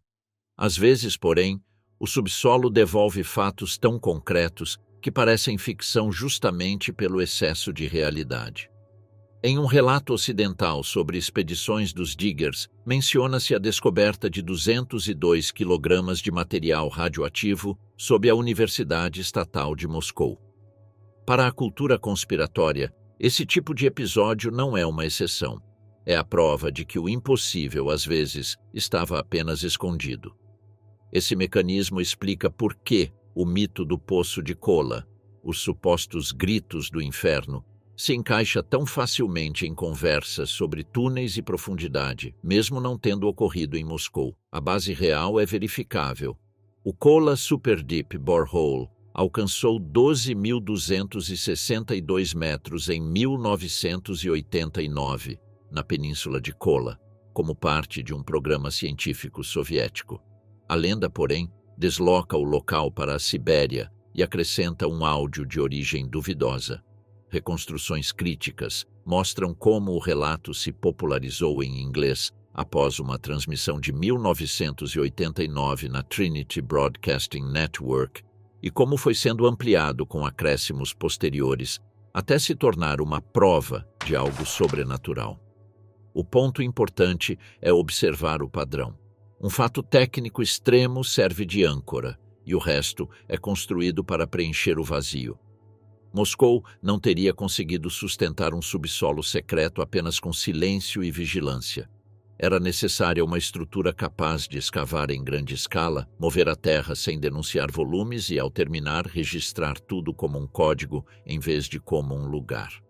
Às vezes, porém, o subsolo devolve fatos tão concretos que parecem ficção justamente pelo excesso de realidade. Em um relato ocidental sobre expedições dos diggers, menciona-se a descoberta de 202 quilogramas de material radioativo sob a Universidade Estatal de Moscou. Para a cultura conspiratória, esse tipo de episódio não é uma exceção. É a prova de que o impossível, às vezes, estava apenas escondido. Esse mecanismo explica por que o mito do Poço de Kola, os supostos gritos do inferno, se encaixa tão facilmente em conversas sobre túneis e profundidade, mesmo não tendo ocorrido em Moscou. A base real é verificável. O Kola Super Deep Borehole alcançou 12.262 metros em 1989, na Península de Kola, como parte de um programa científico soviético. A lenda, porém, desloca o local para a Sibéria e acrescenta um áudio de origem duvidosa. Reconstruções críticas mostram como o relato se popularizou em inglês após uma transmissão de 1989 na Trinity Broadcasting Network e como foi sendo ampliado com acréscimos posteriores até se tornar uma prova de algo sobrenatural. O ponto importante é observar o padrão. Um fato técnico extremo serve de âncora, e o resto é construído para preencher o vazio. Moscou não teria conseguido sustentar um subsolo secreto apenas com silêncio e vigilância. Era necessária uma estrutura capaz de escavar em grande escala, mover a terra sem denunciar volumes e, ao terminar, registrar tudo como um código em vez de como um lugar.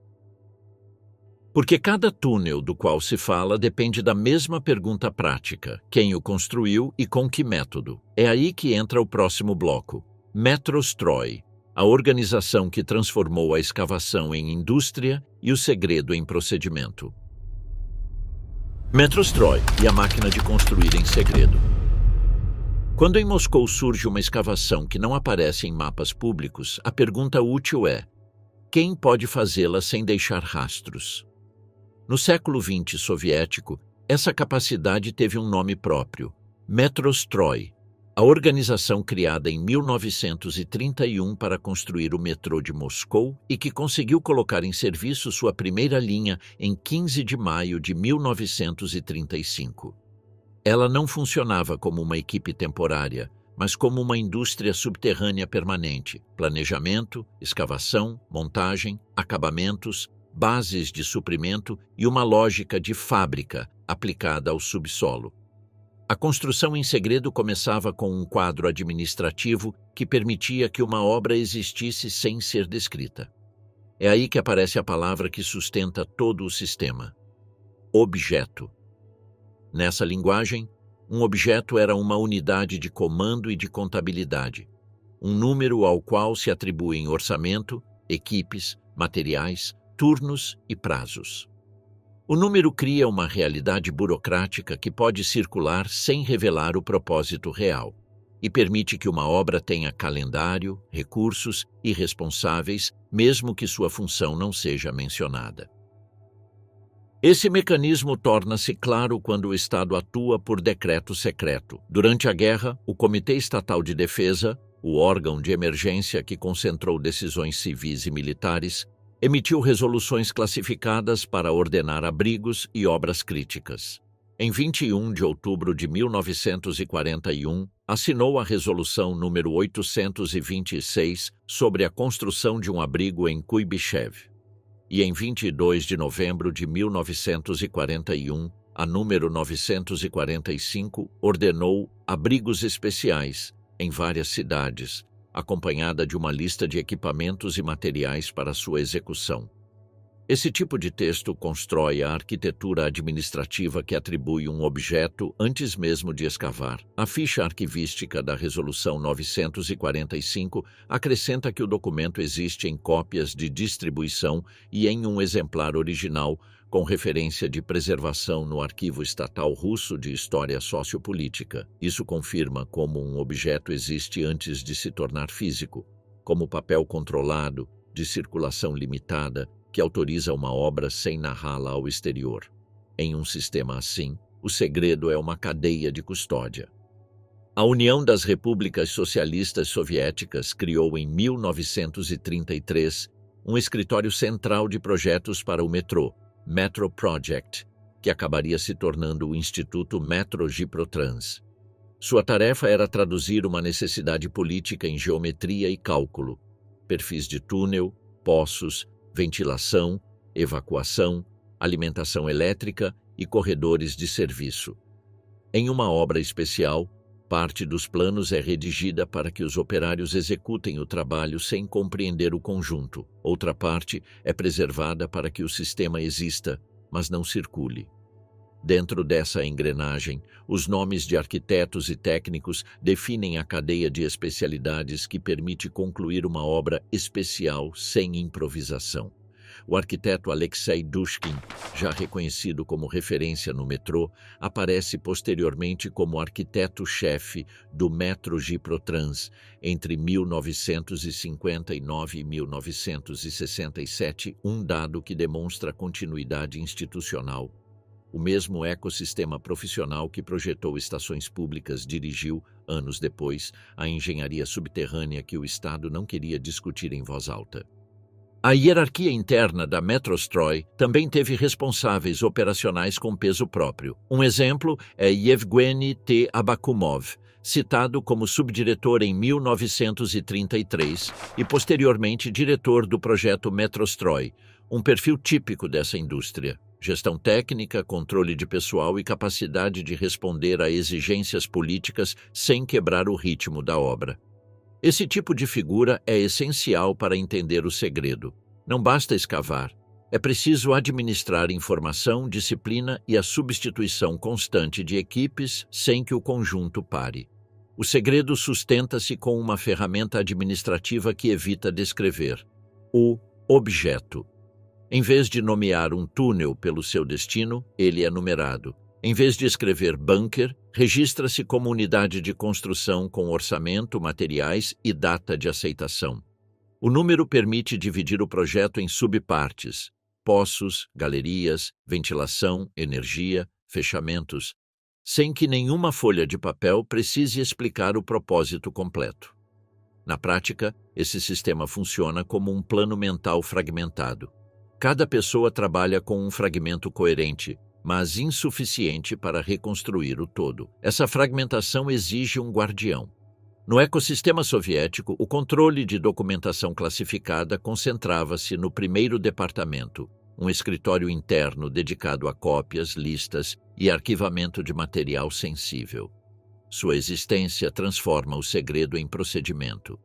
Porque cada túnel do qual se fala depende da mesma pergunta prática: quem o construiu e com que método? É aí que entra o próximo bloco. Metrostroy, a organização que transformou a escavação em indústria e o segredo em procedimento. Metrostroy e a máquina de construir em segredo. Quando em Moscou surge uma escavação que não aparece em mapas públicos, a pergunta útil é: quem pode fazê-la sem deixar rastros? No século XX soviético, essa capacidade teve um nome próprio: Metrostroy, a organização criada em 1931 para construir o metrô de Moscou e que conseguiu colocar em serviço sua primeira linha em 15 de maio de 1935. Ela não funcionava como uma equipe temporária, mas como uma indústria subterrânea permanente: planejamento, escavação, montagem, acabamentos, bases de suprimento e uma lógica de fábrica aplicada ao subsolo. A construção em segredo começava com um quadro administrativo que permitia que uma obra existisse sem ser descrita. É aí que aparece a palavra que sustenta todo o sistema: objeto. Nessa linguagem, um objeto era uma unidade de comando e de contabilidade, um número ao qual se atribuem orçamento, equipes, materiais, turnos e prazos. O número cria uma realidade burocrática que pode circular sem revelar o propósito real e permite que uma obra tenha calendário, recursos e responsáveis, mesmo que sua função não seja mencionada. Esse mecanismo torna-se claro quando o Estado atua por decreto secreto. Durante a guerra, o Comitê Estatal de Defesa, o órgão de emergência que concentrou decisões civis e militares, emitiu resoluções classificadas para ordenar abrigos e obras críticas. Em 21 de outubro de 1941, assinou a Resolução número 826 sobre a construção de um abrigo em Kuibychev. E em 22 de novembro de 1941, a número 945 ordenou abrigos especiais em várias cidades, acompanhada de uma lista de equipamentos e materiais para sua execução. Esse tipo de texto constrói a arquitetura administrativa que atribui um objeto antes mesmo de escavar. A ficha arquivística da Resolução 945 acrescenta que o documento existe em cópias de distribuição e em um exemplar original, com referência de preservação no Arquivo Estatal Russo de História Sociopolítica. Isso confirma como um objeto existe antes de se tornar físico, como papel controlado, de circulação limitada, que autoriza uma obra sem narrá-la ao exterior. Em um sistema assim, o segredo é uma cadeia de custódia. A União das Repúblicas Socialistas Soviéticas criou em 1933 um escritório central de projetos para o metrô, Metro Project, que acabaria se tornando o Instituto Metro-Giprotrans. Sua tarefa era traduzir uma necessidade política em geometria e cálculo, perfis de túnel, poços, ventilação, evacuação, alimentação elétrica e corredores de serviço. Em uma obra especial, parte dos planos é redigida para que os operários executem o trabalho sem compreender o conjunto. Outra parte é preservada para que o sistema exista, mas não circule. Dentro dessa engrenagem, os nomes de arquitetos e técnicos definem a cadeia de especialidades que permite concluir uma obra especial sem improvisação. O arquiteto Alexei Dushkin, já reconhecido como referência no metrô, aparece posteriormente como arquiteto-chefe do Metro Giprotrans entre 1959 e 1967, um dado que demonstra continuidade institucional. O mesmo ecossistema profissional que projetou estações públicas dirigiu, anos depois, a engenharia subterrânea que o Estado não queria discutir em voz alta. A hierarquia interna da Metrostroy também teve responsáveis operacionais com peso próprio. Um exemplo é Yevgeny T. Abakumov, citado como subdiretor em 1933 e posteriormente diretor do projeto Metrostroy, um perfil típico dessa indústria. Gestão técnica, controle de pessoal e capacidade de responder a exigências políticas sem quebrar o ritmo da obra. Esse tipo de figura é essencial para entender o segredo. Não basta escavar. É preciso administrar informação, disciplina e a substituição constante de equipes sem que o conjunto pare. O segredo sustenta-se com uma ferramenta administrativa que evita descrever: o objeto. Em vez de nomear um túnel pelo seu destino, ele é numerado. Em vez de escrever bunker, registra-se como unidade de construção com orçamento, materiais e data de aceitação. O número permite dividir o projeto em subpartes: poços, galerias, ventilação, energia, fechamentos, sem que nenhuma folha de papel precise explicar o propósito completo. Na prática, esse sistema funciona como um plano mental fragmentado. Cada pessoa trabalha com um fragmento coerente, mas insuficiente para reconstruir o todo. Essa fragmentação exige um guardião. No ecossistema soviético, o controle de documentação classificada concentrava-se no primeiro departamento, um escritório interno dedicado a cópias, listas e arquivamento de material sensível. Sua existência transforma o segredo em procedimento.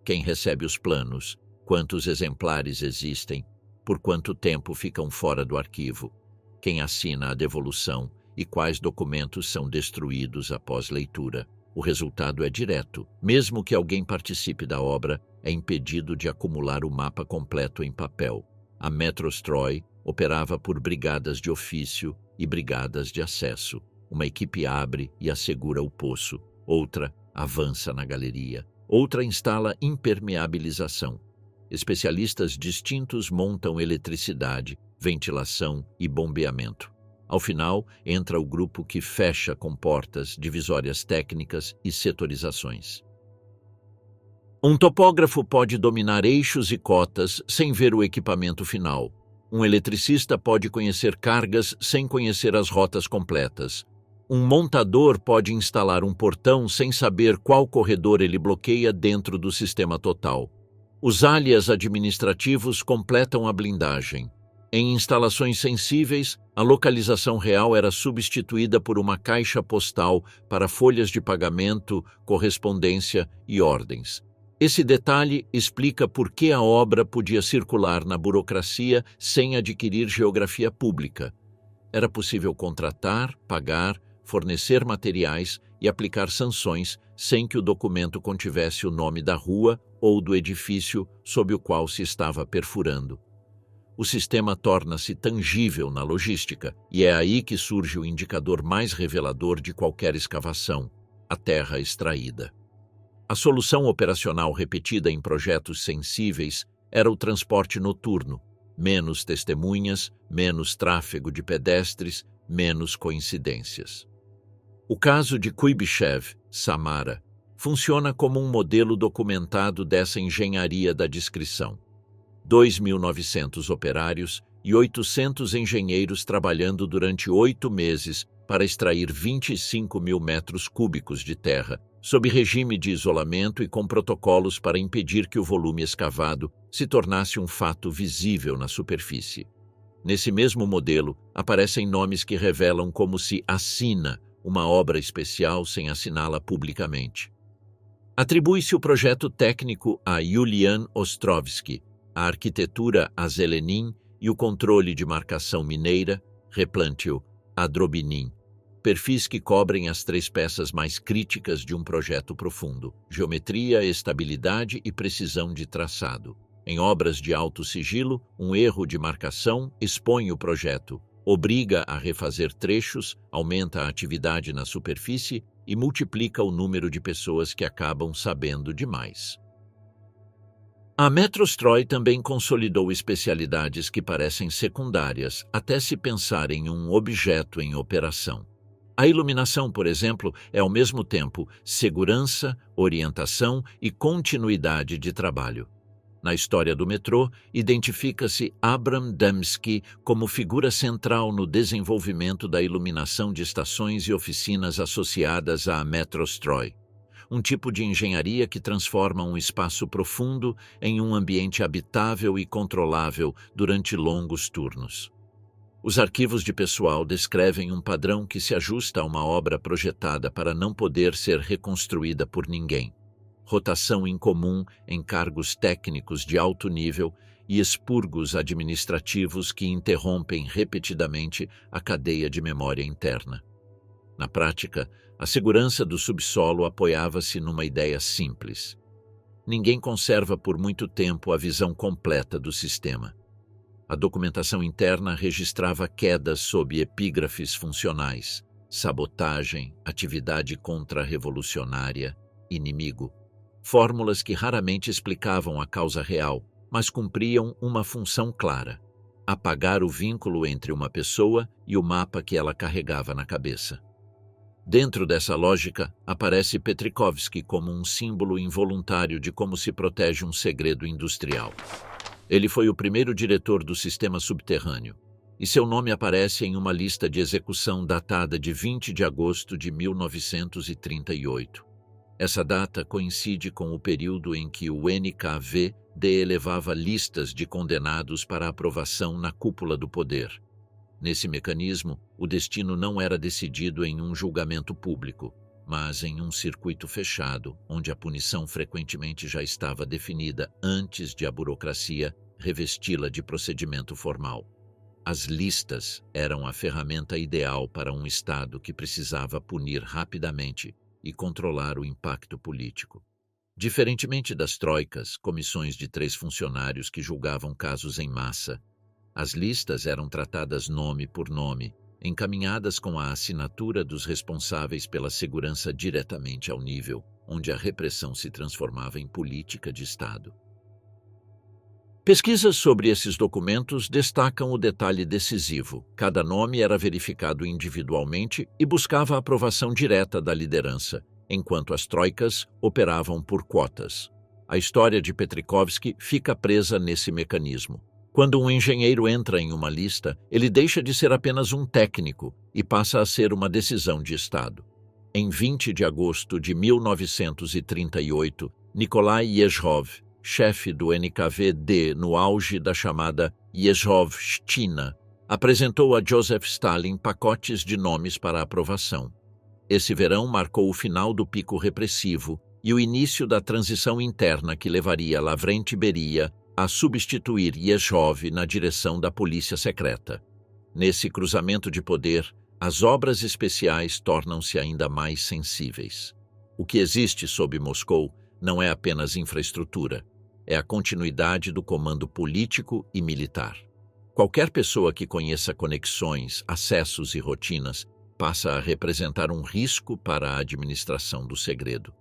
Quem recebe os planos, quantos exemplares existem, por quanto tempo ficam fora do arquivo, quem assina a devolução e quais documentos são destruídos após leitura. O resultado é direto. Mesmo que alguém participe da obra, é impedido de acumular o mapa completo em papel. A Metrostroy operava por brigadas de ofício e brigadas de acesso. Uma equipe abre e assegura o poço, outra avança na galeria, outra instala impermeabilização. Especialistas distintos montam eletricidade, ventilação e bombeamento. Ao final, entra o grupo que fecha com portas, divisórias técnicas e setorizações. Um topógrafo pode dominar eixos e cotas sem ver o equipamento final. Um eletricista pode conhecer cargas sem conhecer as rotas completas. Um montador pode instalar um portão sem saber qual corredor ele bloqueia dentro do sistema total. Os alias administrativos completam a blindagem. Em instalações sensíveis, a localização real era substituída por uma caixa postal para folhas de pagamento, correspondência e ordens. Esse detalhe explica por que a obra podia circular na burocracia sem adquirir geografia pública. Era possível contratar, pagar, fornecer materiais e aplicar sanções sem que o documento contivesse o nome da rua ou do edifício sob o qual se estava perfurando. O sistema torna-se tangível na logística, e é aí que surge o indicador mais revelador de qualquer escavação: a terra extraída. A solução operacional repetida em projetos sensíveis era o transporte noturno: menos testemunhas, menos tráfego de pedestres, menos coincidências. O caso de Kuibyshev, Samara, funciona como um modelo documentado dessa engenharia da discrição. 2.900 operários e 800 engenheiros trabalhando durante 8 meses para extrair 25 mil metros cúbicos de terra, sob regime de isolamento e com protocolos para impedir que o volume escavado se tornasse um fato visível na superfície. Nesse mesmo modelo, aparecem nomes que revelam como se assina uma obra especial sem assiná-la publicamente. Atribui-se o projeto técnico a Yulian Ostrovsky, a arquitetura a Zelenin e o controle de marcação mineira, replantio, a Drobinin, perfis que cobrem as 3 peças mais críticas de um projeto profundo: geometria, estabilidade e precisão de traçado. Em obras de alto sigilo, um erro de marcação expõe o projeto, obriga a refazer trechos, aumenta a atividade na superfície e multiplica o número de pessoas que acabam sabendo demais. A Metrostroy também consolidou especialidades que parecem secundárias até se pensar em um objeto em operação. A iluminação, por exemplo, é ao mesmo tempo segurança, orientação e continuidade de trabalho. Na história do metrô, identifica-se Abram Dembski como figura central no desenvolvimento da iluminação de estações e oficinas associadas à Metrostroy. Um tipo de engenharia que transforma um espaço profundo em um ambiente habitável e controlável durante longos turnos. Os arquivos de pessoal descrevem um padrão que se ajusta a uma obra projetada para não poder ser reconstruída por ninguém: rotação incomum em cargos técnicos de alto nível e expurgos administrativos que interrompem repetidamente a cadeia de memória interna. Na prática, a segurança do subsolo apoiava-se numa ideia simples: ninguém conserva por muito tempo a visão completa do sistema. A documentação interna registrava quedas sob epígrafes funcionais: sabotagem, atividade contra-revolucionária, inimigo. Fórmulas que raramente explicavam a causa real, mas cumpriam uma função clara: apagar o vínculo entre uma pessoa e o mapa que ela carregava na cabeça. Dentro dessa lógica, aparece Petrikovsky como um símbolo involuntário de como se protege um segredo industrial. Ele foi o primeiro diretor do sistema subterrâneo, e seu nome aparece em uma lista de execução datada de 20 de agosto de 1938. Essa data coincide com o período em que o NKVD elevava listas de condenados para aprovação na cúpula do poder. Nesse mecanismo, o destino não era decidido em um julgamento público, mas em um circuito fechado, onde a punição frequentemente já estava definida antes de a burocracia revesti-la de procedimento formal. As listas eram a ferramenta ideal para um Estado que precisava punir rapidamente e controlar o impacto político. Diferentemente das troicas, comissões de 3 funcionários que julgavam casos em massa, as listas eram tratadas nome por nome, encaminhadas com a assinatura dos responsáveis pela segurança diretamente ao nível onde a repressão se transformava em política de Estado. Pesquisas sobre esses documentos destacam o detalhe decisivo: cada nome era verificado individualmente e buscava a aprovação direta da liderança, enquanto as troicas operavam por quotas. A história de Petrikovsky fica presa nesse mecanismo. Quando um engenheiro entra em uma lista, ele deixa de ser apenas um técnico e passa a ser uma decisão de Estado. Em 20 de agosto de 1938, Nikolai Yezhov, chefe do NKVD no auge da chamada Yezhovshchina, apresentou a Joseph Stalin pacotes de nomes para aprovação. Esse verão marcou o final do pico repressivo e o início da transição interna que levaria Lavrenti Beria a substituir Yezhov na direção da polícia secreta. Nesse cruzamento de poder, as obras especiais tornam-se ainda mais sensíveis. O que existe sob Moscou não é apenas infraestrutura, é a continuidade do comando político e militar. Qualquer pessoa que conheça conexões, acessos e rotinas passa a representar um risco para a administração do segredo.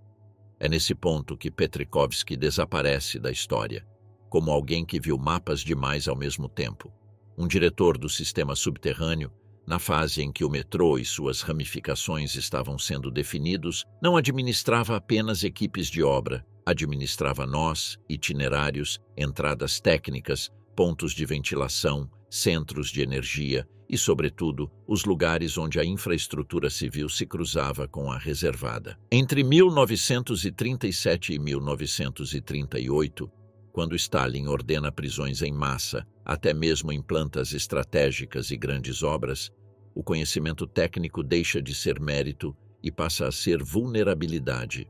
É nesse ponto que Petrikovsky desaparece da história, como alguém que viu mapas demais ao mesmo tempo. Um diretor do sistema subterrâneo, na fase em que o metrô e suas ramificações estavam sendo definidos, não administrava apenas equipes de obra, administrava nós, itinerários, entradas técnicas, pontos de ventilação, centros de energia e, sobretudo, os lugares onde a infraestrutura civil se cruzava com a reservada. Entre 1937 e 1938, quando Stalin ordena prisões em massa, até mesmo em plantas estratégicas e grandes obras, o conhecimento técnico deixa de ser mérito e passa a ser vulnerabilidade.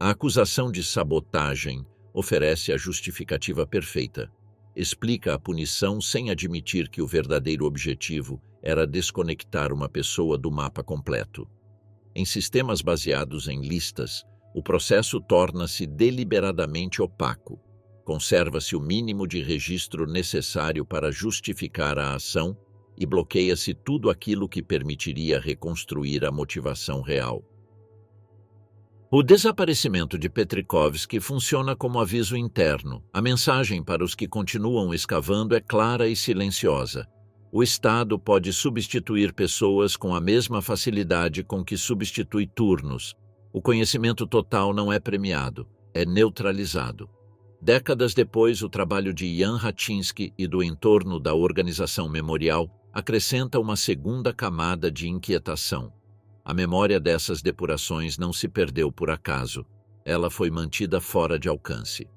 A acusação de sabotagem oferece a justificativa perfeita. Explica a punição sem admitir que o verdadeiro objetivo era desconectar uma pessoa do mapa completo. Em sistemas baseados em listas, o processo torna-se deliberadamente opaco. Conserva-se o mínimo de registro necessário para justificar a ação e bloqueia-se tudo aquilo que permitiria reconstruir a motivação real. O desaparecimento de Petrikovsky funciona como aviso interno. A mensagem para os que continuam escavando é clara e silenciosa. O Estado pode substituir pessoas com a mesma facilidade com que substitui turnos. O conhecimento total não é premiado, é neutralizado. Décadas depois, o trabalho de Jan Ratinsky e do entorno da Organização Memorial acrescenta uma segunda camada de inquietação. A memória dessas depurações não se perdeu por acaso, ela foi mantida fora de alcance.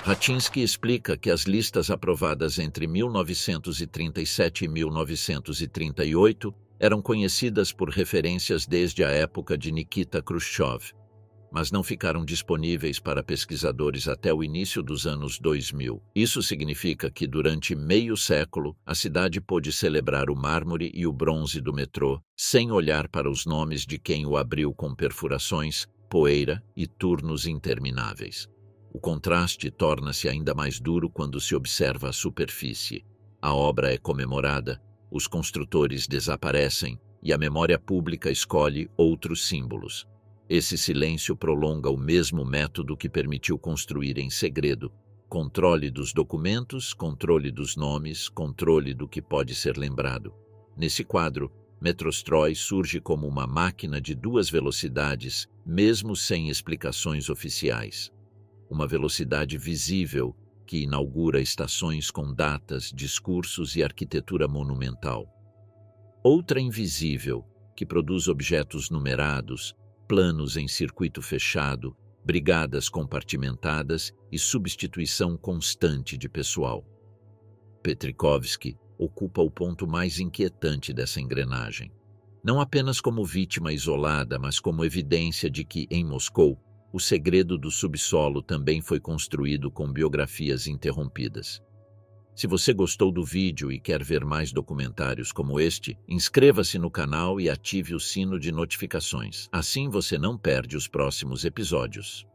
Ratinsky explica que as listas aprovadas entre 1937 e 1938 eram conhecidas por referências desde a época de Nikita Khrushchev, mas não ficaram disponíveis para pesquisadores até o início dos anos 2000. Isso significa que, durante meio século, a cidade pôde celebrar o mármore e o bronze do metrô, sem olhar para os nomes de quem o abriu com perfurações, poeira e turnos intermináveis. O contraste torna-se ainda mais duro quando se observa a superfície. A obra é comemorada, os construtores desaparecem e a memória pública escolhe outros símbolos. Esse silêncio prolonga o mesmo método que permitiu construir em segredo: controle dos documentos, controle dos nomes, controle do que pode ser lembrado. Nesse quadro, Metrostroy surge como uma máquina de duas velocidades, mesmo sem explicações oficiais. Uma velocidade visível que inaugura estações com datas, discursos e arquitetura monumental. Outra invisível, que produz objetos numerados, planos em circuito fechado, brigadas compartimentadas e substituição constante de pessoal. Petrikovsky ocupa o ponto mais inquietante dessa engrenagem. Não apenas como vítima isolada, mas como evidência de que, em Moscou, o segredo do subsolo também foi construído com biografias interrompidas. Se você gostou do vídeo e quer ver mais documentários como este, inscreva-se no canal e ative o sino de notificações. Assim você não perde os próximos episódios.